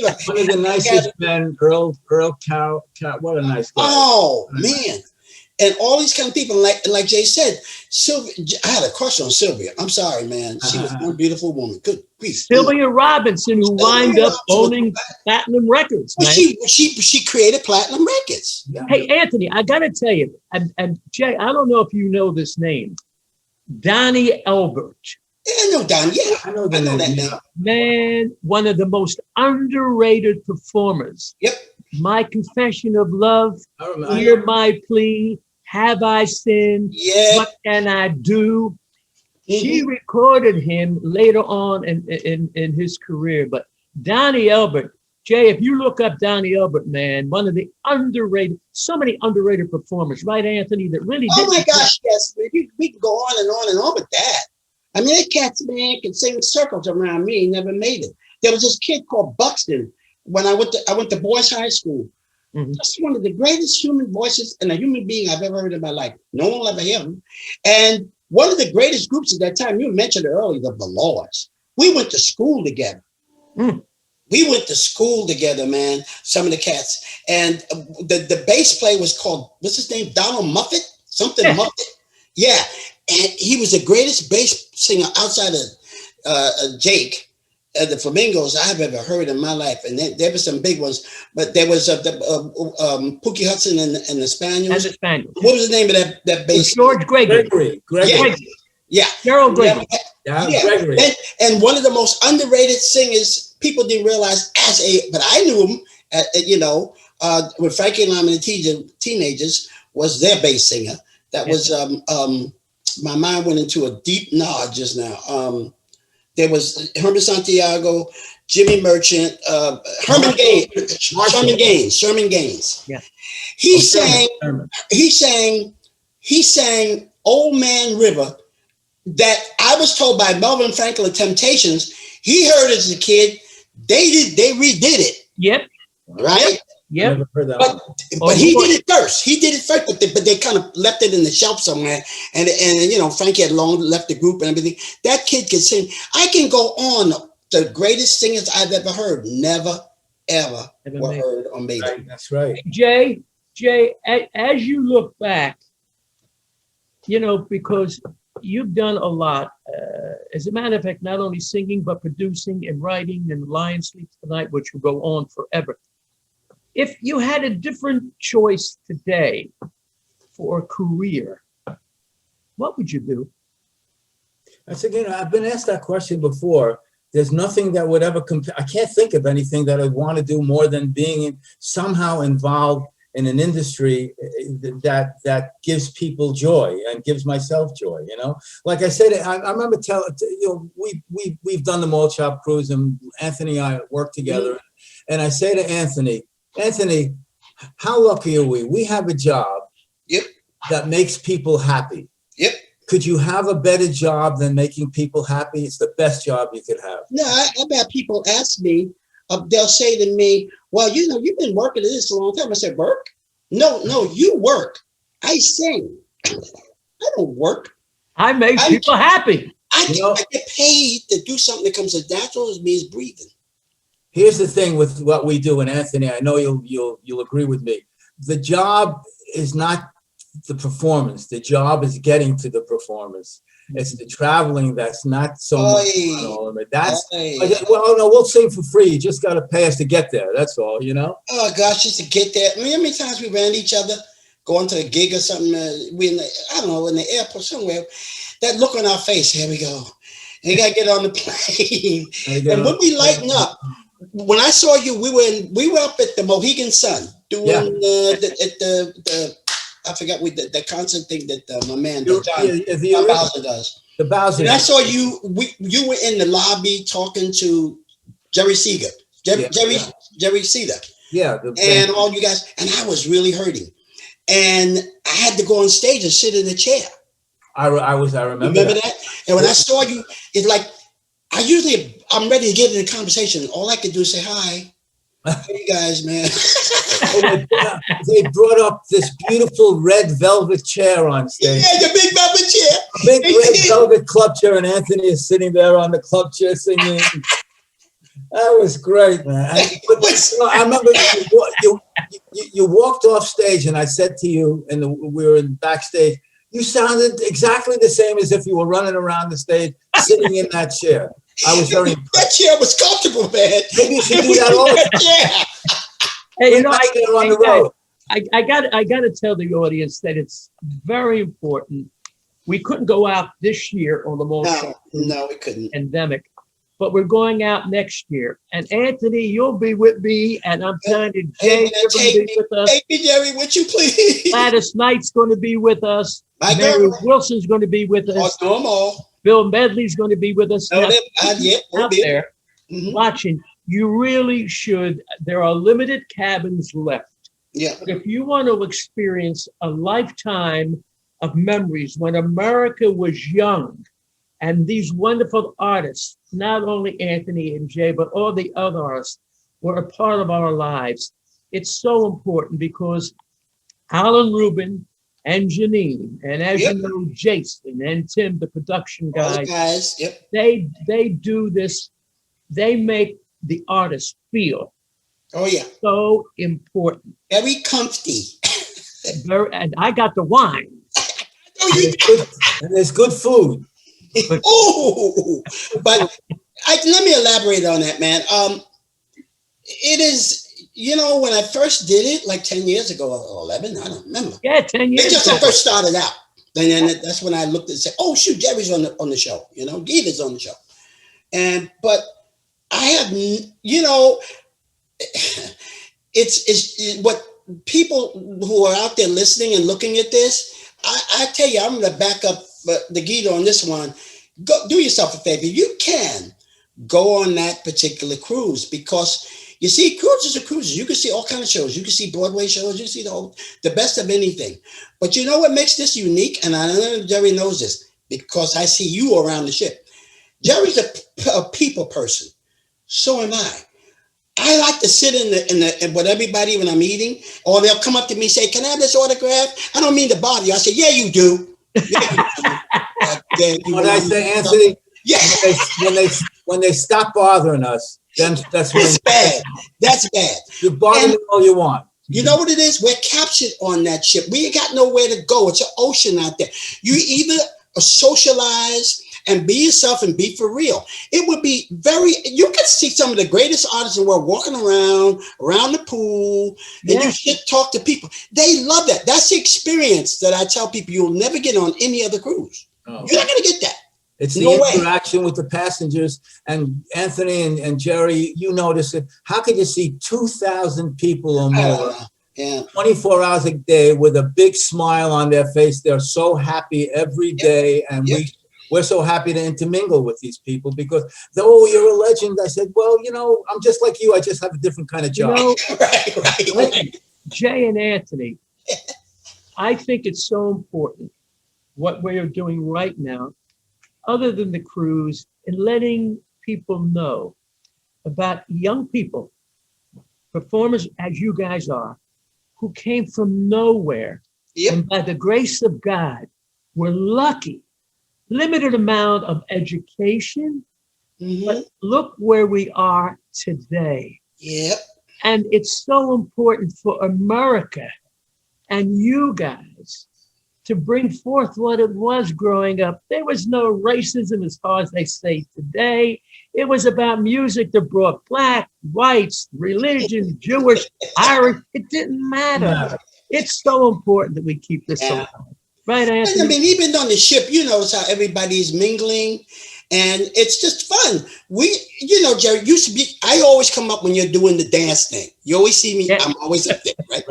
right. One of the nicest men, Earl Cow. What a nice guy. Oh, man. And all these kind of people, like Jay said, Sylvia, I had a crush on Sylvia. I'm sorry, man. She was one beautiful woman. Good grief. Sylvia Robinson, who wound up owning Platinum Records. Well, she created Platinum Records. Yeah. Hey, Anthony, I got to tell you, and Jay, I don't know if you know this name, Donnie Elbert. Yeah, I know Don. Yeah, I know that name. Man, one of the most underrated performers. Yep. My Confession of Love, I Hear My Plea, Have I Sinned, Yeah. What Can I Do? Mm-hmm. She recorded him later on in his career. But Donnie Elbert, Jay, if you look up Donnie Elbert, man, one of the underrated, so many underrated performers, right, Anthony, that really Oh didn't. my gosh, yes. We can go on and on and on with that. I mean, that cat, man, can sing circles around me. He never made it. There was this kid called Buxton when I went to Boys High School. Mhm. That's one of the greatest human voices and a human being I've ever heard in my life. No one will ever hear him. And one of the greatest groups at that time, you mentioned it earlier, the Velours. We went to school together. Mm. We went to school together, man, some of the cats. And the bass player was called, what's his name? Donald Muffet? Something Muffet. Yeah. And he was the greatest bass singer outside of Jake, the Flamingos I've ever heard in my life. And there were some big ones, but there was Pookie Hudson and the Spaniels. And the Spaniels. What was the name of that bass? George Gregory. Gregory. Yeah. Gerald Gregory. Yeah. Gregory. And one of the most underrated singers people didn't realize but I knew him, when Frankie and I and the teenagers was their bass singer. That was, my mind went into a deep nod just now. There was Herman Santiago, Jimmy Merchant, Sherman Gaines. Yeah. He sang Old Man River that I was told by Melvin Franklin Temptations. He heard it as a kid. They redid it. Yep. Right? Yep. Never heard that But one. he did it first. But they kind of left it in the shelf somewhere. And Frankie had long left the group and everything. That kid could sing. I can go on. The greatest singers I've ever heard never, ever were heard or made it. Right, that's right. Jay, as you look back, because you've done a lot, as a matter of fact, not only singing, but producing and writing and Lion Sleeps Tonight, which will go on forever. If you had a different choice today for a career, what would you do? I've been asked that question before. There's nothing that would ever compare. I can't think of anything that I'd want to do more than being somehow involved in an industry that gives people joy and gives myself joy. Like I said, I remember we've done the Malt Shop Cruise, and Anthony and I work together. And I say to Anthony, how lucky are we? We have a job that makes people happy. Yep. Could you have a better job than making people happy? It's the best job you could have. No, I've had people ask me, they'll say to me, well, you've been working at this a long time. I said, work? No, you work. I sing. I don't work. I make people happy. I get paid to do something that comes as natural as me as breathing. Here's the thing with what we do, and Anthony, I know you'll agree with me. The job is not the performance. The job is getting to the performance. It's the traveling that's not so much fun. All of it. We'll sing for free. You just got to pay us to get there. That's all, Oh gosh, just to get there. I mean, how many times we ran each other going to a gig or something? We in the airport somewhere. That look on our face. Here we go. And you got to get on the plane. And when we lighten up, when I saw you, we were up at the Mohegan Sun doing the I forgot the concert thing that my man John Bowser does. The Bowser. And I saw you. You were in the lobby talking to Jerry Seeger, Jerry Seeger. Yeah. And all you guys. And I was really hurting. and I had to go on stage and sit in a chair. I remember that. And when I saw you, it's like I'm ready to get in the conversation. All I could do is say hi. Hey you guys, man. They brought up this beautiful red velvet chair on stage. Yeah, the big velvet chair. Big red velvet club chair, and Anthony is sitting there on the club chair singing. That was great, man. I remember you walked off stage, and I said to you, and we were in backstage, you sounded exactly the same as if you were running around the stage, sitting in that chair. I was very impressed. That chair was comfortable, man. Maybe you should do that all the time. Hey, I got to tell the audience that it's very important. We couldn't go out this year on the No, we couldn't. Pandemic, but we're going out next year. And Anthony, you'll be with me, and I'm telling you, Jay, you're going to be with us. Take me, Jerry, would you please? Gladys Knight's going to be with us. Mary Wilson's going to be with us. Bill Medley's going to be with us. Out there watching. You really should. There are limited cabins left. Yeah. But if you want to experience a lifetime of memories when America was young, and these wonderful artists, not only Anthony and Jay, but all the other artists were a part of our lives. It's so important because Alan Rubin and Janine, and as you know, Jason and Tim, the production guys, they do this. They make the artist feel so important. Very comfy. And I got the wine. And there's good food. Oh, but let me elaborate on that, man. It is, when I first did it, like 10 years ago, or 11, I don't remember. Yeah, 10 years ago. I first started out. And then that's when I looked and said, oh, shoot, Jerry's on the show. Geator's on the show. But I have, it's what people who are out there listening and looking at this, I tell you, I'm going to back up the Geator on this one. Go do yourself a favor. You can go on that particular cruise because you see, cruises are cruises. You can see all kinds of shows. You can see Broadway shows. You can see the best of anything. But you know what makes this unique? And I know Jerry knows this because I see you around the ship. Jerry's a people person. So am I. I like to sit in with everybody when I'm eating, or they'll come up to me and say, "Can I have this autograph?" I don't mean to bother you. I say, "Yeah, you do." What I say, Anthony? Yeah. When they stop bothering us, then that's bad. That's bad. You bother me all you want. You know what it is? We're captured on that ship. We ain't got nowhere to go. It's an ocean out there. You either socialize and be yourself and be for real. It would be you could see some of the greatest artists in the world walking around the pool, and you should talk to people. They love that. That's the experience that I tell people you'll never get on any other cruise. You're not going to get that. It's the interaction with the passengers. And Anthony and Jerry, you notice it. How could you see 2,000 people or more 24 hours a day with a big smile on their face? They're so happy every day. And we're so happy to intermingle with these people because, you're a legend. I said, well, I'm just like you. I just have a different kind of job. Right. Jay and Anthony, I think it's so important what we're doing right now, other than the cruise, and letting people know about young people, performers as you guys are, who came from nowhere. And by the grace of God, we're lucky. Limited amount of education, but look where we are today. And it's so important for America and you guys to bring forth what it was growing up. There was no racism as far as they say today. It was about music that brought black, whites, religion, Jewish, Irish. It didn't matter. It's so important that we keep this alive. Right, Anthony? I mean, even on the ship, you notice how everybody's mingling, and it's just fun. Jerry, I always come up when you're doing the dance thing. You always see me, I'm always up there, right?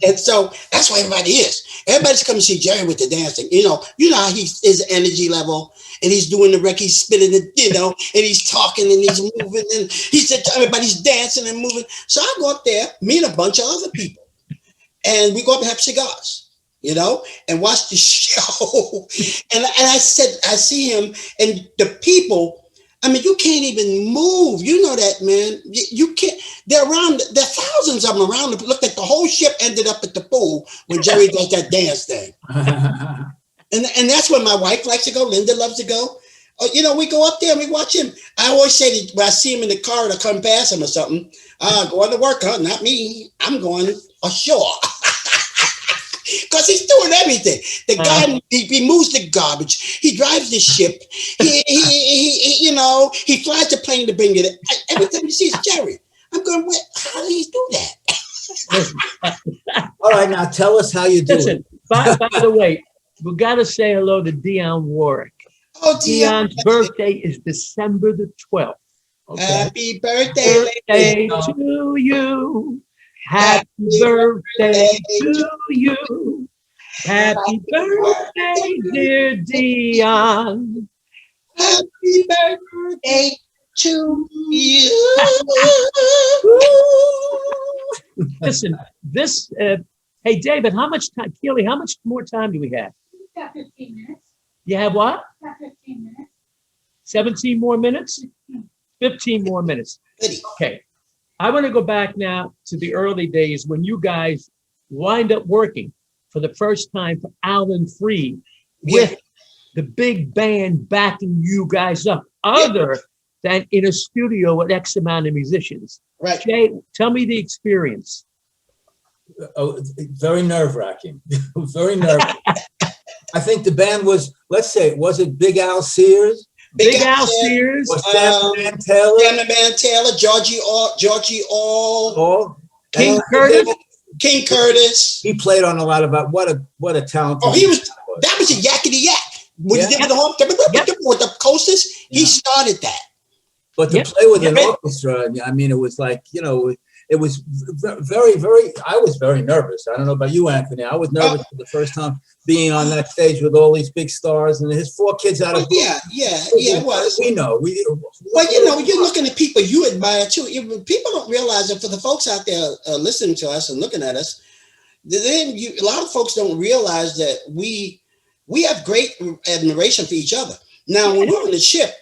And so that's why everybody is. Everybody's coming to see Jerry with the dancing. You know how his energy level, and he's doing the record, he's spitting it, and he's talking and he's moving, and everybody's dancing and moving. So I go up there, me and a bunch of other people. and we go up and have cigars, you know, and watch the show. and I said, I see him and the people. I mean, you can't even move. You know that, man. You can't. They're around. There are thousands of them around. Look, like the whole ship ended up at the pool when Jerry does that dance thing. And that's where my wife likes to go. Linda loves to go. You know, we go up there and we watch him. I always say that when I see him in the car and I come past him or something, going to work, huh? Not me. I'm going ashore. Because he's doing everything. The guy, he moves the garbage. He drives the ship. He you know, he flies the plane to bring it in. Every time you see it's Jerry. I'm going, how do you do that? All right, now tell us how you do it. By the way, we got to say hello to Dionne Warwick. Oh, Dionne's birthday is December the 12th. Okay. Happy birthday to you. Happy birthday to you. Happy birthday, dear Dionne. Happy birthday to you. Listen, this, hey, David, how much time, Keely, how much more time do we have? We've got 15 minutes. You have what? Got 15 minutes. 17 more minutes? 15 more minutes. Okay. I want to go back now to the early days when you guys wind up working for the first time for Alan Freed with the big band backing you guys up, other than in a studio with X amount of musicians. Right. Jay, tell me the experience. Oh, very nerve-wracking. Very nerve-wracking. I think the band was, let's say, was it Big Al Sears? Big Al Sears. Was Sam Taylor? Sam Taylor, Georgie All, King Curtis. King Curtis. He played on a lot of, what a talent. Oh, that was a yakety yak. When he did with the coasters, he started that. But to play with an orchestra, I mean, it was like, you know, it was very, very, I was very nervous. I don't know about you, Anthony. I was nervous for the first time being on that stage with all these big stars and his 4 kids out of it was. We know. Well, you know, you're looking at people you admire too. People don't realize that for the folks out there listening to us and looking at us, then a lot of folks don't realize that we have great admiration for each other. Now, when we're on the ship,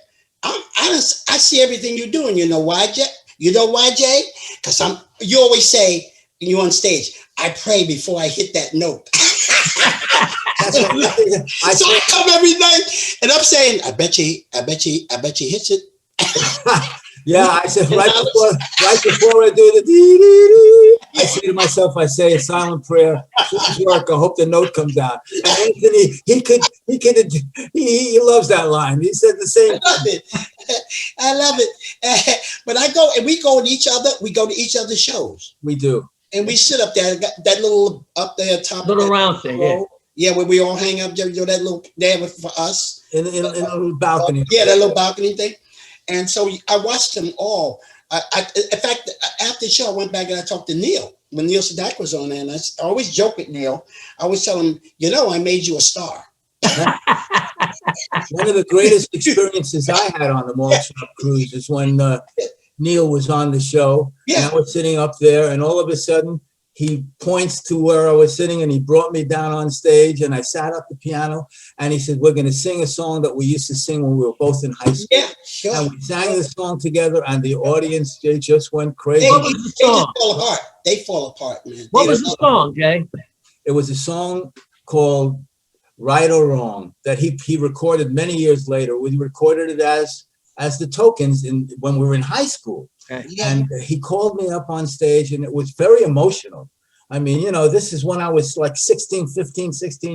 I see everything you're doing. You know why, Jay? You know why, Jay? Because you always say when you're on stage, I pray before I hit that note. So I come every night and I'm saying, I bet you hits it. Yeah, I said right before I do the dee, I say to myself, I say a silent prayer. Please work. I hope the note comes out. And Anthony, he loves that line. He said the same. I love it. But we go to each other's shows. We do. And we sit up there, that little up there top. Little round thing, yeah. Yeah, where we all hang up, that little there for us. In a little balcony. Yeah, that little balcony thing. And so I watched them all. In fact, after the show, I went back and I talked to Neil when Neil Sedaka was on there. And I always joke with Neil. I always tell him, you know, I made you a star. One of the greatest experiences I had on the Mall Shop Cruise is when Neil was on the show. Yeah. And I was sitting up there, and all of a sudden, he points to where I was sitting, and he brought me down on stage, and I sat at the piano, and he said, we're going to sing a song that we used to sing when we were both in high school. Yeah, sure. And we sang the song together, and the audience, they just went crazy. They just fall apart. They fall apart, man. What was the song, Jay? It was a song called Right or Wrong that he recorded many years later. We recorded it as the Tokens when we were in high school. Yeah. And he called me up on stage, and it was very emotional. I mean, you know, this is when I was like 16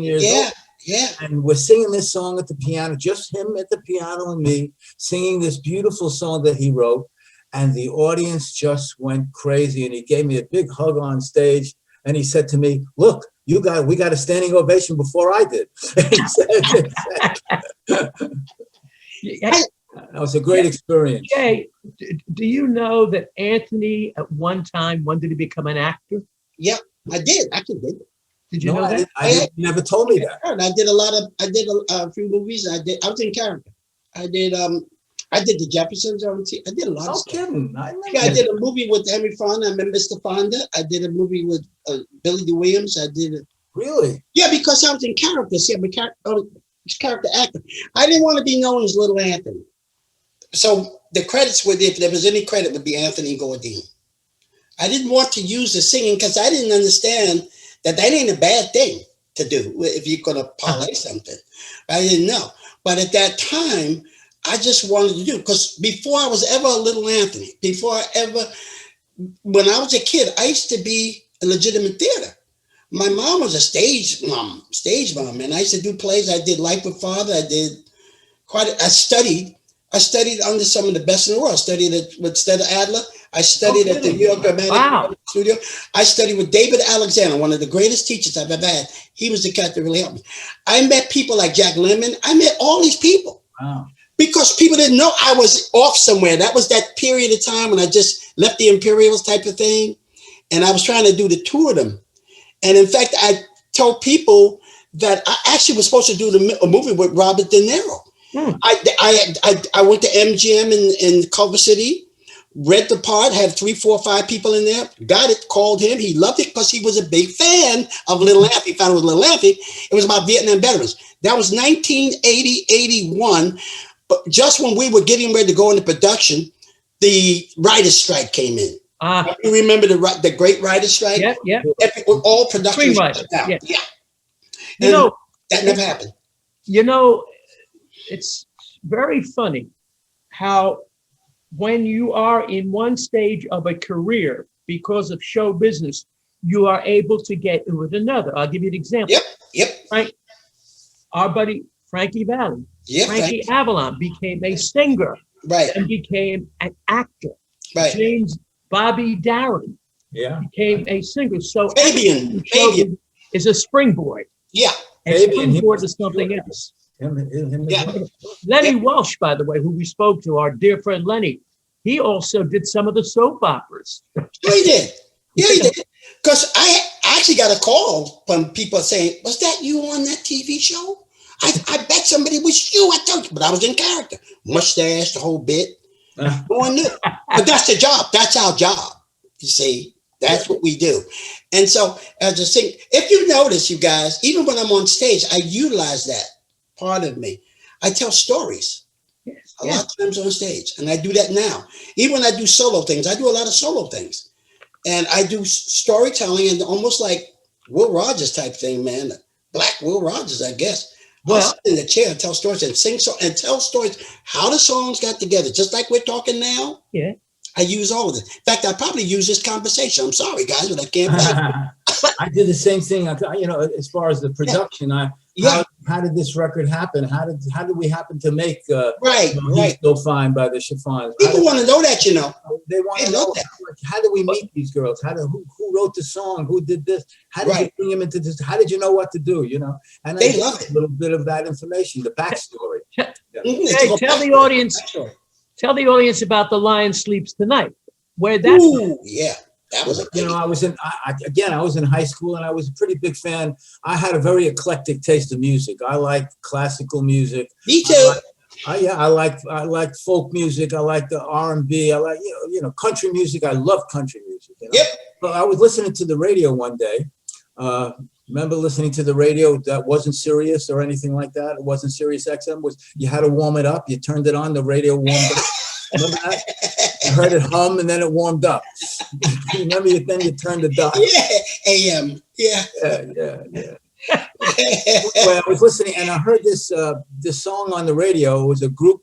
years old. Yeah. And we're singing this song at the piano, just him at the piano and me singing this beautiful song that he wrote. And the audience just went crazy. And he gave me a big hug on stage. And he said to me, look, we got a standing ovation before I did. That was a great experience. Jay, do you know that Anthony at one time wanted to become an actor? Yeah, I did. Actually did. Did you know that? You never told me that. I did a few movies. I was in character. I did I did the Jeffersons on TV. I did a lot of No stuff. kidding. I remember. Yeah, I did a movie with Henry Fonda. I met Mr. Fonda. I did a movie with Billy D. Williams. I did it. Really? Yeah, because I was in character. See, I'm a character actor. I didn't want to be known as Little Anthony. So the credits would, if there was any credit, would be Anthony Gourdine. I didn't want to use the singing because I didn't understand that ain't a bad thing to do if you're going to parlay something. I didn't know. But at that time, I just wanted to do, because before I was ever a Little Anthony, when I was a kid, I used to be a legitimate theater. My mom was a stage mom, and I used to do plays. I did Life with Father. I studied under some of the best in the world. I studied with Stella Adler. I studied at the New York Dramatic Studio. I studied with David Alexander, one of the greatest teachers I've ever had. He was the cat that really helped me. I met people like Jack Lemmon. I met all these people. Wow. Because people didn't know I was off somewhere. That was that period of time when I just left the Imperials type of thing. And I was trying to do the two of them. And in fact, I told people that I actually was supposed to do a movie with Robert De Niro. I went to MGM in Culver City, read the part, had 3, 4, 5 people in there, got it, called him. He loved it because he was a big fan of Little Laffy. He found it was Little Laffy. It was about Vietnam veterans. That was 1980, 81. But just when we were getting ready to go into production, the writer's strike came in. You remember the great writer's strike? Yeah. All production Screenwriters. down. Yeah. And that never happened. It's very funny how when you are in one stage of a career because of show business, you are able to get with another. I'll give you an example. Yep. Right. Our buddy Frankie Valli. Yep. Frankie Avalon became a singer. Right. And became an actor. Right. James Bobby Darin became a singer. So Fabian is a springboard. Yeah. And springboard is something else. Lenny Welsh, by the way, who we spoke to, our dear friend Lenny, he also did some of the soap operas. Yeah, he did. Because I actually got a call from people saying, was that you on that TV show? I bet somebody was you. I told you, but I was in character. Mustache, the whole bit. No one knew. But that's the job. That's our job. You see, that's what we do. And so as a singer, if you notice, you guys, even when I'm on stage, I utilize that part of me. I tell stories a lot of times on stage, and I do that now. Even when I do solo things, I do a lot of solo things, and I do storytelling and almost like Will Rogers type thing, man. Black Will Rogers, I guess. Well, I'll sit in the chair and tell stories and sing and tell stories how the songs got together, just like we're talking now. Yeah. I use all of it. In fact, I probably use this conversation. I'm sorry, guys, but I can't. I did the same thing. As far as the production, how did this record happen? How did we happen to make He's So Fine by the Chiffons? People want to know that, They want to know that. How did we meet these girls? Who wrote the song? Who did this? How did you bring them into this? How did you know what to do? And they love it. A little bit of that information, the backstory. Hey, tell the audience about The Lion Sleeps Tonight. Where that? Yeah. That was I was in high school, and I was a pretty big fan. I had a very eclectic taste of music. I liked classical music. Me too. I like folk music. I like the R&B. I like country music. I love country music. Yep. But I was listening to the radio one day. Remember listening to the radio that wasn't Sirius or anything like that? It wasn't Sirius XM. You had to warm it up. You turned it on. The radio warmed up. Remember that? You heard it hum, and then it warmed up. Remember, then you turned the dial. Yeah, AM. Yeah. Anyway, I was listening, and I heard this song on the radio. It was a group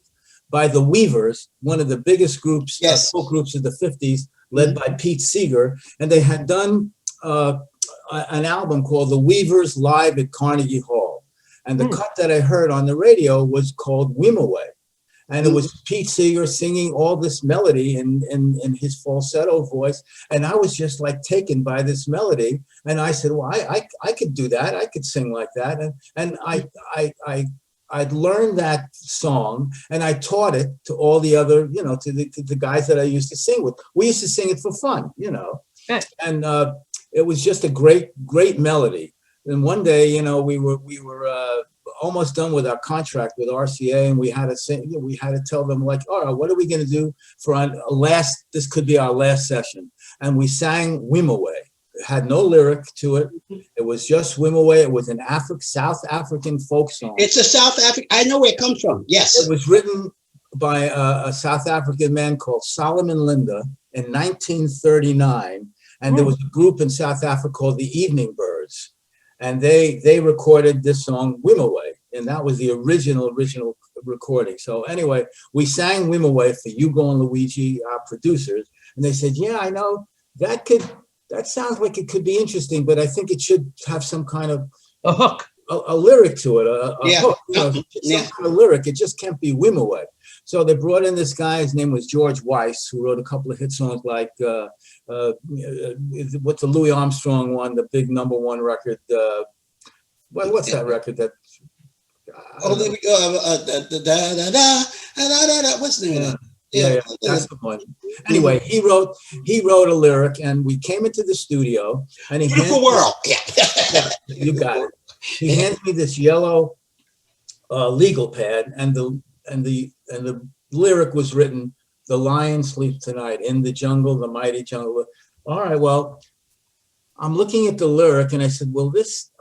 by the Weavers, one of the biggest groups, folk groups of the 50s, led by Pete Seeger, and they had done an album called The Weavers Live at Carnegie Hall. And the cut that I heard on the radio was called Weemaway. And it was Pete Seeger singing all this melody in his falsetto voice. And I was just like taken by this melody. And I said, well, I could do that. I could sing like that. And I'd learned that song, and I taught it to all the other, to the guys that I used to sing with. We used to sing it for fun, and it was just a great melody. And one day, we were almost done with our contract with RCA, and we had to say, we had to tell them like, all right, what are we going to do for our last? This could be our last session, and we sang "Whim Away." It had no lyric to it. It was just "Whim Away." It was an South African folk song. It's a South African. I know where it comes from. Yes, it was written by a South African man called Solomon Linda in 1939, and there was a group in South Africa called the Evening Birds. And they recorded this song, "Whim Away," and that was the original recording. So anyway, we sang "Whim Away" for Hugo and Luigi, our producers, and they said, "Yeah, I know that sounds like it could be interesting, but I think it should have some kind of A hook. a lyric to it, a hook, some Yeah. kind of lyric. It just can't be "Whim Away." So they brought in this guy. His name was George Weiss, who wrote a couple of hit songs like what's the Louis Armstrong one, the big #1 record? What's that record? That there we go. What's the name of that? Yeah, that's the one. Anyway, he wrote a lyric, and we came into the studio, and he Beautiful world. Yeah. You got it. He hands me this yellow legal pad, and the lyric was written, "The lion sleeps tonight in the jungle, the mighty jungle." All right, well, I'm looking at the lyric, and I said, well,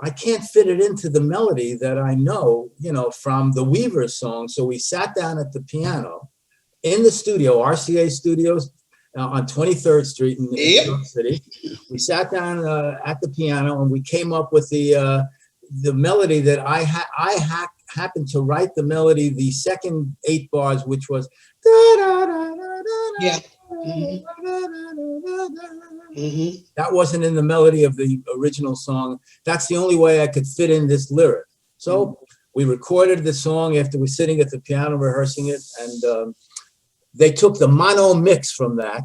I can't fit it into the melody that I know, from the Weavers song. So we sat down at the piano in the studio, RCA Studios, on 23rd Street in New York City. We sat down at the piano, and we came up with the melody that I happened to write the melody, the second 8 bars, which was Yeah. That wasn't in the melody of the original song. That's the only way I could fit in this lyric. So we recorded the song after we're sitting at the piano rehearsing it, and they took the mono mix from that.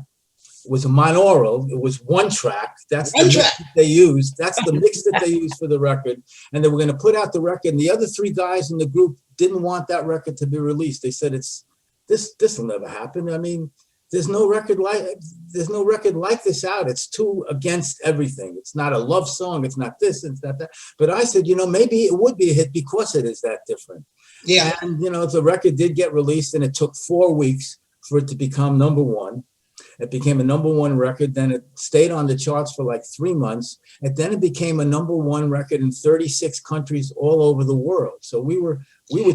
It was a monaural. It was 1 track. That's the mix that they used. That's the mix that they used for the record. And they were going to put out the record. And the other 3 guys in the group didn't want that record to be released. They said, this will never happen. I mean, there's no record like this out. It's too against everything. It's not a love song. It's not this. It's not that. But I said, maybe it would be a hit because it is that different. Yeah. And the record did get released, and it took 4 weeks for it to become #1. It became a #1 record. Then it stayed on the charts for like 3 months. And then it became a #1 record in 36 countries all over the world. So we were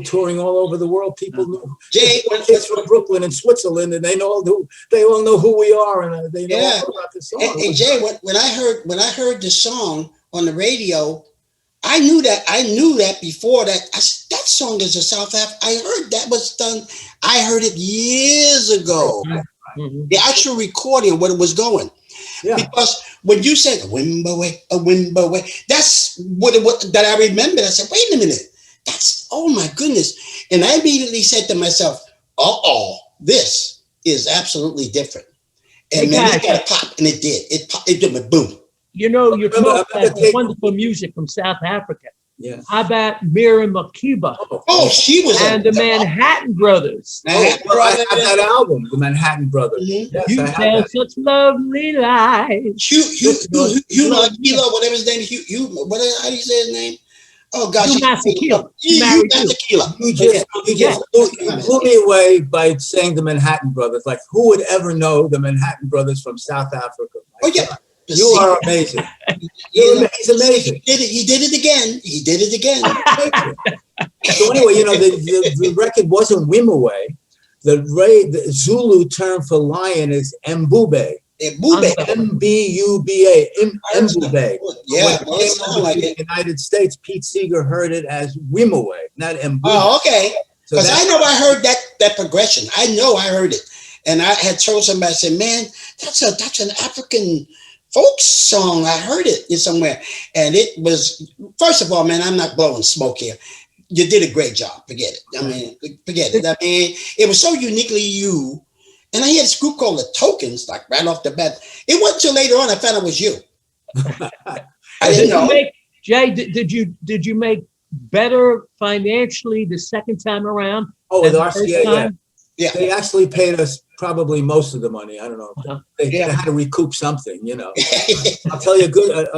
touring all over the world. People knew Jay, kids from Brooklyn and Switzerland, and they all know who we are, and they know all about the song. And Jay, when I heard the song on the radio, I knew that before that. That song is a South Africa. I heard that was done. I heard it years ago. Mm-hmm. The actual recording of what it was going. Yeah. Because when you said a whim away, that's what that I remembered. I said, wait a minute. Oh my goodness. And I immediately said to myself, this is absolutely different. And man, it got a pop, and it did. It did boom. You're talking about wonderful music from South Africa. Yeah. How about Miriam Makeba? Oh, she was. And the Manhattan Brothers. I have that album, the Manhattan Brothers. Mm-hmm. Yes, You I have tell that. such lovely lies. Hugh Makeba, whatever his name is. How do you say his name? Oh gosh, Hugh Masekela. Hugh Masekela. You just blew me away by saying the Manhattan Brothers. Like, who would ever know the Manhattan Brothers from South Africa? Oh yeah. You are amazing. He's amazing. He did it again. So anyway, the record wasn't "Whim Away." The Zulu term for lion is Mbube. M-B-U-B-A. Mbube. Yeah, When it came over to the United States, Pete Seeger heard it as "Whim Away," not Mbube. Oh, okay. So Because I know I heard that progression. I know I heard it, and I had told somebody, I said, "Man, that's an African folk song. I heard it somewhere." And it was, first of all, man, I'm not blowing smoke here. You did a great job. Forget it. I mean, forget it. I mean, it was so uniquely you. And I had this group called the Tokens, like right off the bat. It wasn't until later on I found it was you. I didn't know. Jay, did you make better financially the second time around? Oh, with than the first RCA, yeah. time? Yeah. They actually paid us probably most of the money. I don't know. Uh-huh. They had to recoup something, you know. I'll tell you a good,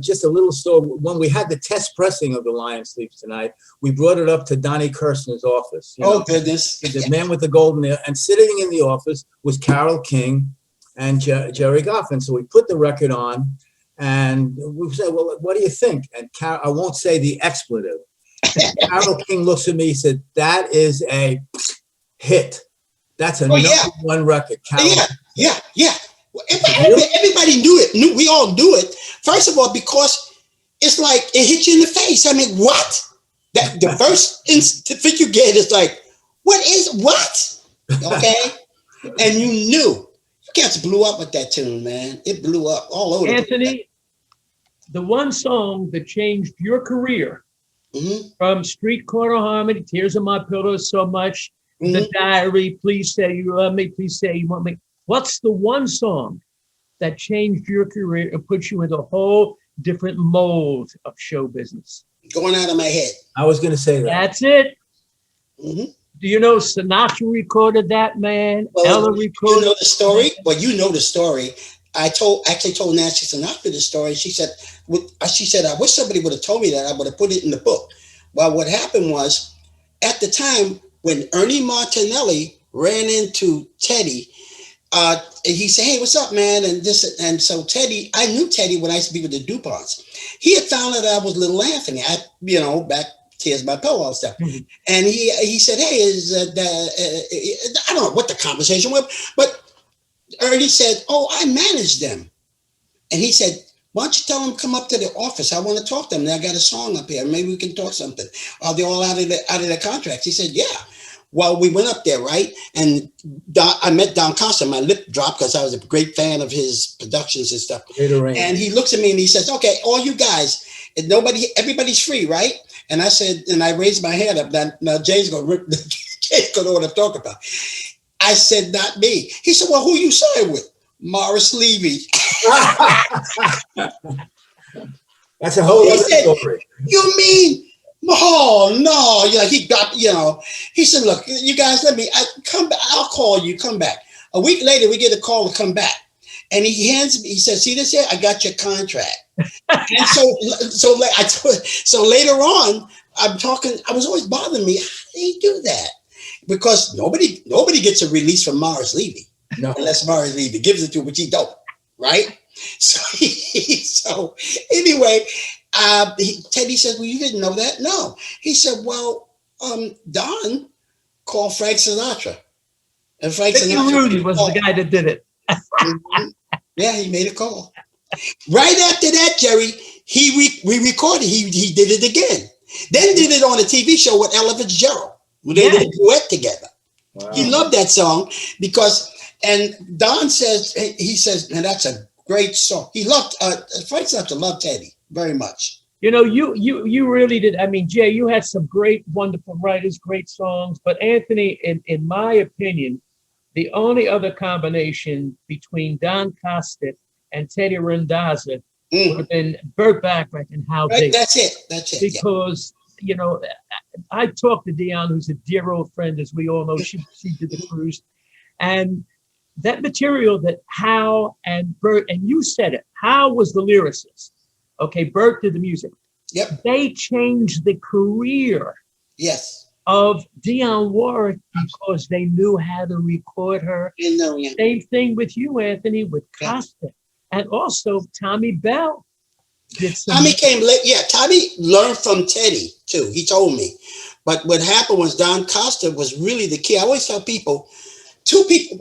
just a little story. When we had the test pressing of The Lion Sleeps Tonight, we brought it up to Donnie Kirshner's office. You know, goodness. the man with the golden hair. And sitting in the office was Carole King and Gerry Goffin. So we put the record on and we said, well, what do you think? And I won't say the expletive. Carole King looks at me, he said, that is a hit. That's a number one record. Yeah. Well, everybody knew it. We all knew it. First of all, because it's like it hit you in the face. I mean, what? That the first thing you get is like, what? Okay, and you knew. Cats blew up with that tune, man. It blew up all over. Anthony, the one song that changed your career from Street Corner Harmony, Tears on My Pillow so much, The Diary, Please Say You Love Me, Please Say You Want Me. What's the one song that changed your career and put you into a whole different mold of show business? Going out of my head. I was going to say that. That's it. Do you know Sinatra recorded that, man? Well, Ella recorded. You know the story? Well, you know the story. I actually told Nancy Sinatra the story. She said, I wish somebody would have told me that. I would have put it in the book. Well, what happened was, at the time when Ernie Martinelli ran into Teddy, he said, hey, what's up, man? And so Teddy, I knew Teddy when I used to be with the DuPonts. He had found out I was Little Anthony. Back Tears by Pillow and stuff. And he said, hey, I don't know what the conversation was, but Ernie said, oh, I manage them. And he said, why don't you tell them to come up to the office? I want to talk to them. I got a song up here. Maybe we can talk something. Are they all out of their contracts? He said, yeah. Well, we went up there, right? And I met Don Costa. My lip dropped because I was a great fan of his productions and stuff. And he looks at me and he says, okay, all you guys, everybody's free, right? And I said, and I raised my hand up. Now Jay's going to know what I'm talking about. I said, not me. He said, well, who you signed with? Morris Levy. That's a whole other story. You mean? Oh no! Yeah, he got. He said, "Look, you guys, come back. I'll call you. Come back." A week later, we get a call to come back, and he hands me. He says, "See this here? I got your contract." And so later on, I'm talking. I was always bothering me. How do you do that? Because nobody gets a release from Morris Levy, unless Morris Levy gives it to him, which he don't, right? So anyway. Teddy said, well, you didn't know that? No. He said, well, Don called Frank Sinatra. And Frank Sinatra Rudy was the guy that did it. Yeah, he made a call. Right after that, Jerry, we recorded. He did it again. Then did it on a TV show with Ella Fitzgerald. They did a duet together. Wow. He loved that song and Don says, he says, man, that's a great song. He loved, Frank Sinatra loved Teddy very much. You really did. I mean, Jay, you had some great, wonderful writers, great songs. But Anthony, in my opinion, the only other combination between Don Costa and Teddy Randazza would have been Burt Bacharach and Hal Davis. That's it. Because, I talked to Dion, who's a dear old friend, as we all know. She did the cruise. And that material that Hal and Burt, and you said it, Hal was the lyricist. Okay, Burt did the music. Yep. They changed the career of Dionne Warwick because they knew how to record her. Same thing with you, Anthony, with Costa. And also Tommy Bell did some. Tommy came late. Yeah, Tommy learned from Teddy too. He told me. But what happened was Don Costa was really the key. I always tell people,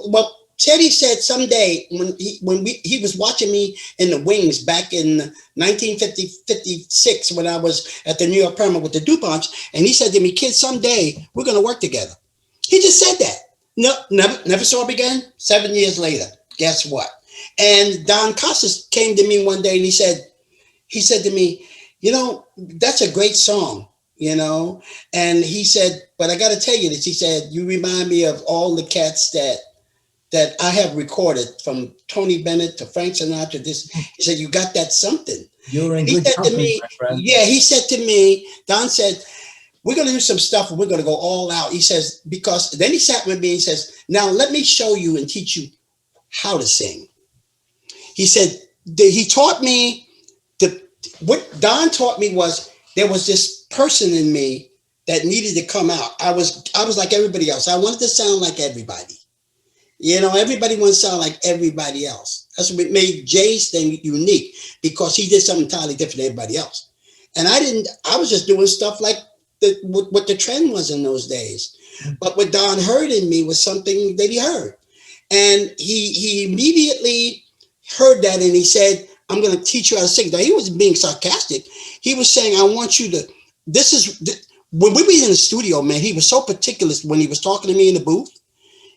well, Teddy said someday when he was watching me in the wings back in 1956 when I was at the New York Permit with the DuPonts, and he said to me, kid, someday we're going to work together. He just said that. No, never saw him again. 7 years later, guess what? And Don Costas came to me one day and he said to me, that's a great song, and he said, but I got to tell you this. He said, you remind me of all the cats that I have recorded, from Tony Bennett to Frank Sinatra. He said, you got that something. You're in good company, my friend. Yeah, he said to me, Don said, we're going to do some stuff and we're going to go all out. He says, because then he sat with me and he says, now let me show you and teach you how to sing. He said, he taught me, what Don taught me was there was this person in me that needed to come out. I was like everybody else. I wanted to sound like everybody. You know, everybody wants to sound like everybody else. That's what made Jay's thing unique, because he did something entirely different than everybody else. And I was just doing stuff like what the trend was in those days. But what Don heard in me was something that he heard. And he immediately heard that and he said, I'm going to teach you how to sing. Now, he was being sarcastic. He was saying, I want you to, when we were in the studio, man, he was so particular when he was talking to me in the booth.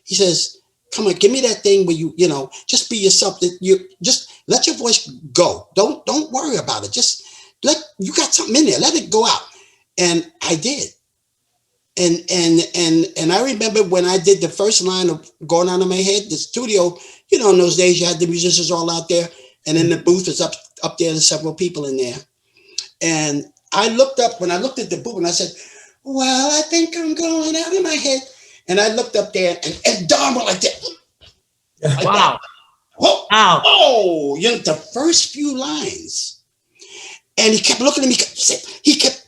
He says, come on, give me that thing where you know, just be yourself. That you just let your voice go. Don't worry about it. Just you got something in there. Let it go out. And I did. And I remember when I did the first line of Going Out of My Head, the studio, you know, in those days you had the musicians all out there, and then the booth was up there, there's several people in there. And I looked up, when I looked at the booth, and I said, well, I think I'm going out of my head. And I looked up there, and Don went like that. Wow. Oh, Wow. oh, you know, the first few lines. And he kept looking at me. He kept.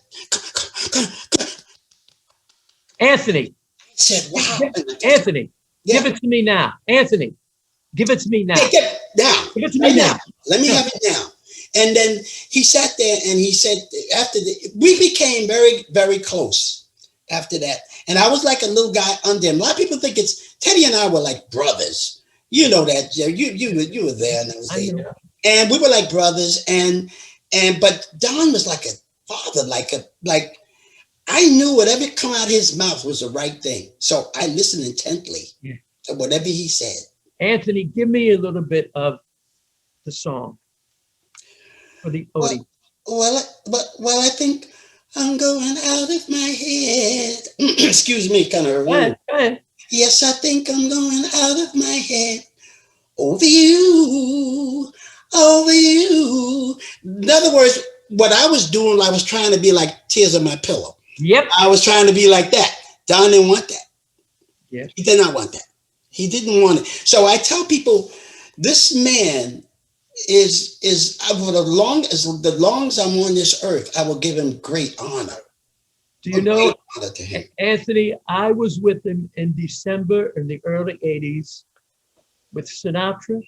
Anthony. Said, wow. Anthony, Yeah. give it to me now. Anthony, give it to me now. Take it now. Give it to me now. Let me have it now. And then he sat there and he said, we became very, very close after that. And I was like a little guy under him. A lot of people think Teddy and I were like brothers. You know that, Jerry. You were there in those days. And we were like brothers. But Don was like a father, like I knew whatever come out of his mouth was the right thing. So I listened intently to whatever he said. Anthony, give me a little bit of the song for the Odie. Well, I think I'm going out of my head. Excuse me, kind of. Go ahead. Yes, I think I'm going out of my head. Over you. In other words, what I was doing, I was trying to be like Tears on My Pillow. Yep. I was trying to be like that. Don didn't want that. Yeah. He did not want that. He didn't want it. So I tell people, this man is for the long as I'm on this earth, I will give him great honor. Do you know, Anthony, I was with him in December in the early 80s with Sinatra,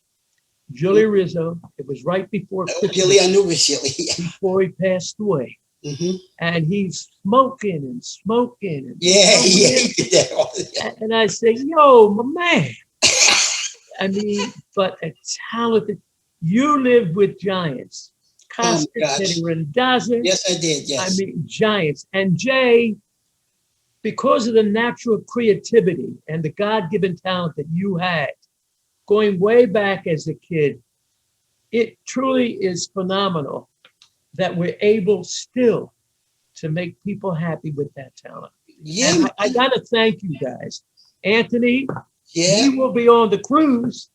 Julie Rizzo. It was right before Julie, I knew Julie. before he passed away. Mm-hmm. And he's smoking and smoking. And And I say, yo, my man. I mean, but a talented, you lived with giants. Costa, Teddy Randazzo. Yes, I did, yes. I mean, giants. And Jay, because of the natural creativity and the God-given talent that you had, going way back as a kid, it truly is phenomenal that we're able still to make people happy with that talent. Yeah, and I got to thank you guys. Anthony, you will be on the cruise.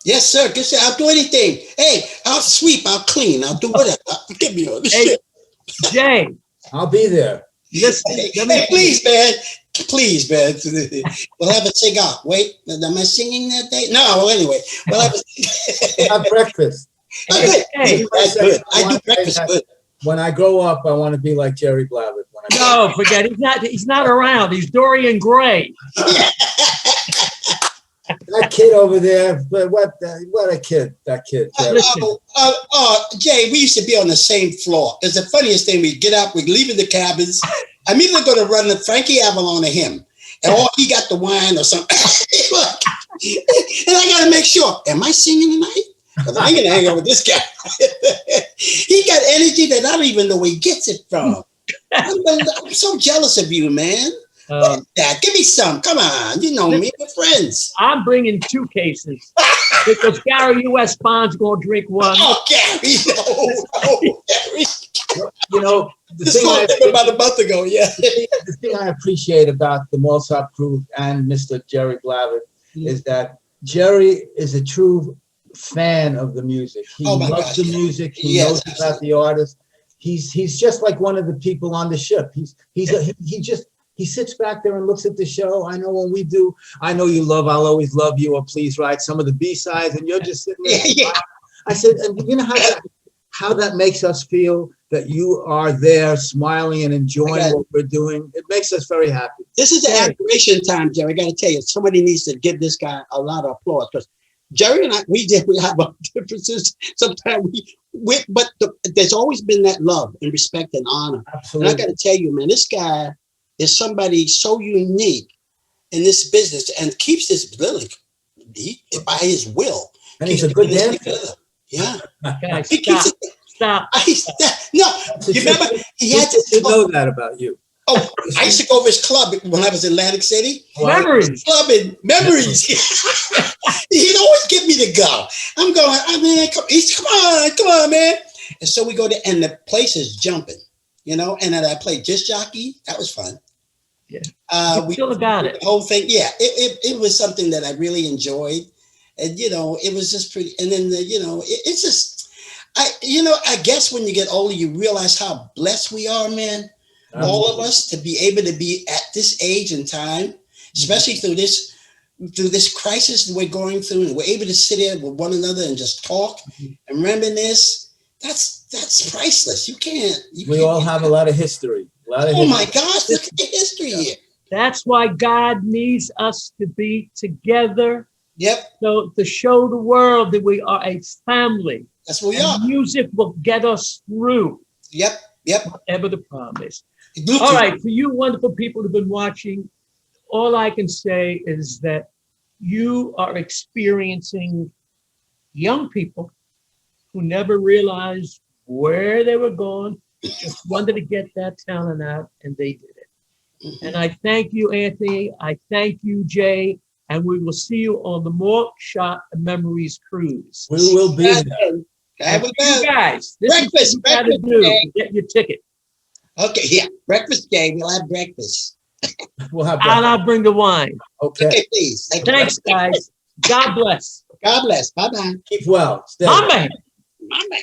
Yes, sir. I'll do anything. Hey, I'll sweep, I'll clean, I'll do whatever. Get me on the ship. Jay. I'll be there. Listen, hey, please, man. Please, man. We'll have a cigar. Wait, am I singing that day? No, well, anyway. We'll have breakfast. Good. That's good. I do breakfast good. When I grow up, I want to be like Jerry Blavat. No, forget it. He's not around. He's Dorian Gray. That kid over there, but what a kid, that kid. Jay, we used to be on the same floor. It's the funniest thing. We get up, we leave in the cabins. I'm either going to run the Frankie Avalon or him. Or he got the wine or something. And I got to make sure, am I singing tonight? Because I ain't going to hang out with this guy. He got energy that I don't even know where he gets it from. I'm so jealous of you, man. Dad, give me some. Come on. You know me. We're friends. I'm bringing 2 cases because Gary U.S. Bond's going to drink one. Oh, Gary. No, Gary. You know, this was about a month ago. Yeah. The thing I appreciate about the Mozart crew and Mr. Jerry Blavat is that Jerry is a true fan of the music. He loves the music. He knows about the artist. he's just like one of the people on the ship. He sits back there and looks at the show. I know when we do, I know you love, I'll always love you, or please write some of the B-sides, and you're just sitting there. Yeah. I said, and you know how that makes us feel, that you are there smiling and enjoying what we're doing. It makes us very happy. This is the admiration time, Jerry. I got to tell you, somebody needs to give this guy a lot of applause, because Jerry and I, we have our differences. Sometimes there's always been that love and respect and honor. Absolutely. And I got to tell you, man, this guy is somebody so unique in this business and keeps this really by his will. And he's a good dancer. Yeah. Guys, He keeps stop. it. Stop. No, you remember he had to know that about you. Oh, I used to go over his club when I was in Atlantic City. Memories. Club and memories. He'd always get me to go. I'm going, oh, man, come on, man. And so we go there, and the place is jumping, you know. And then I played disc jockey. That was fun. Yeah. We still got it. The whole thing. Yeah, it was something that I really enjoyed, and you know, it was just pretty. And then it's just, I guess when you get older, you realize how blessed we are, man. All of us, to be able to be at this age and time, especially through this crisis that we're going through, and we're able to sit here with one another and just talk and reminisce. That's priceless. You can't. We all have a lot of history. Oh my gosh, look at the history here. That's why God needs us to be together. Yep. So to show the world that we are a family. That's what we are. Music will get us through. Yep. Whatever the problem is. All right, for you wonderful people who've been watching, all I can say is that you are experiencing young people who never realized where they were going, just wanted to get that talent out, and they did it. And I thank you, Anthony. I thank you, Jay. And we will see you on the More Shot Memories cruise. We will be there. You guys, this breakfast, is what you got to do. Get your ticket. Okay, yeah. Breakfast game. We'll have breakfast. We'll have And I'll bring the wine. Okay, please. Thanks, guys. God bless. God bless. Bye-bye. Keep well. Stay My man. My man.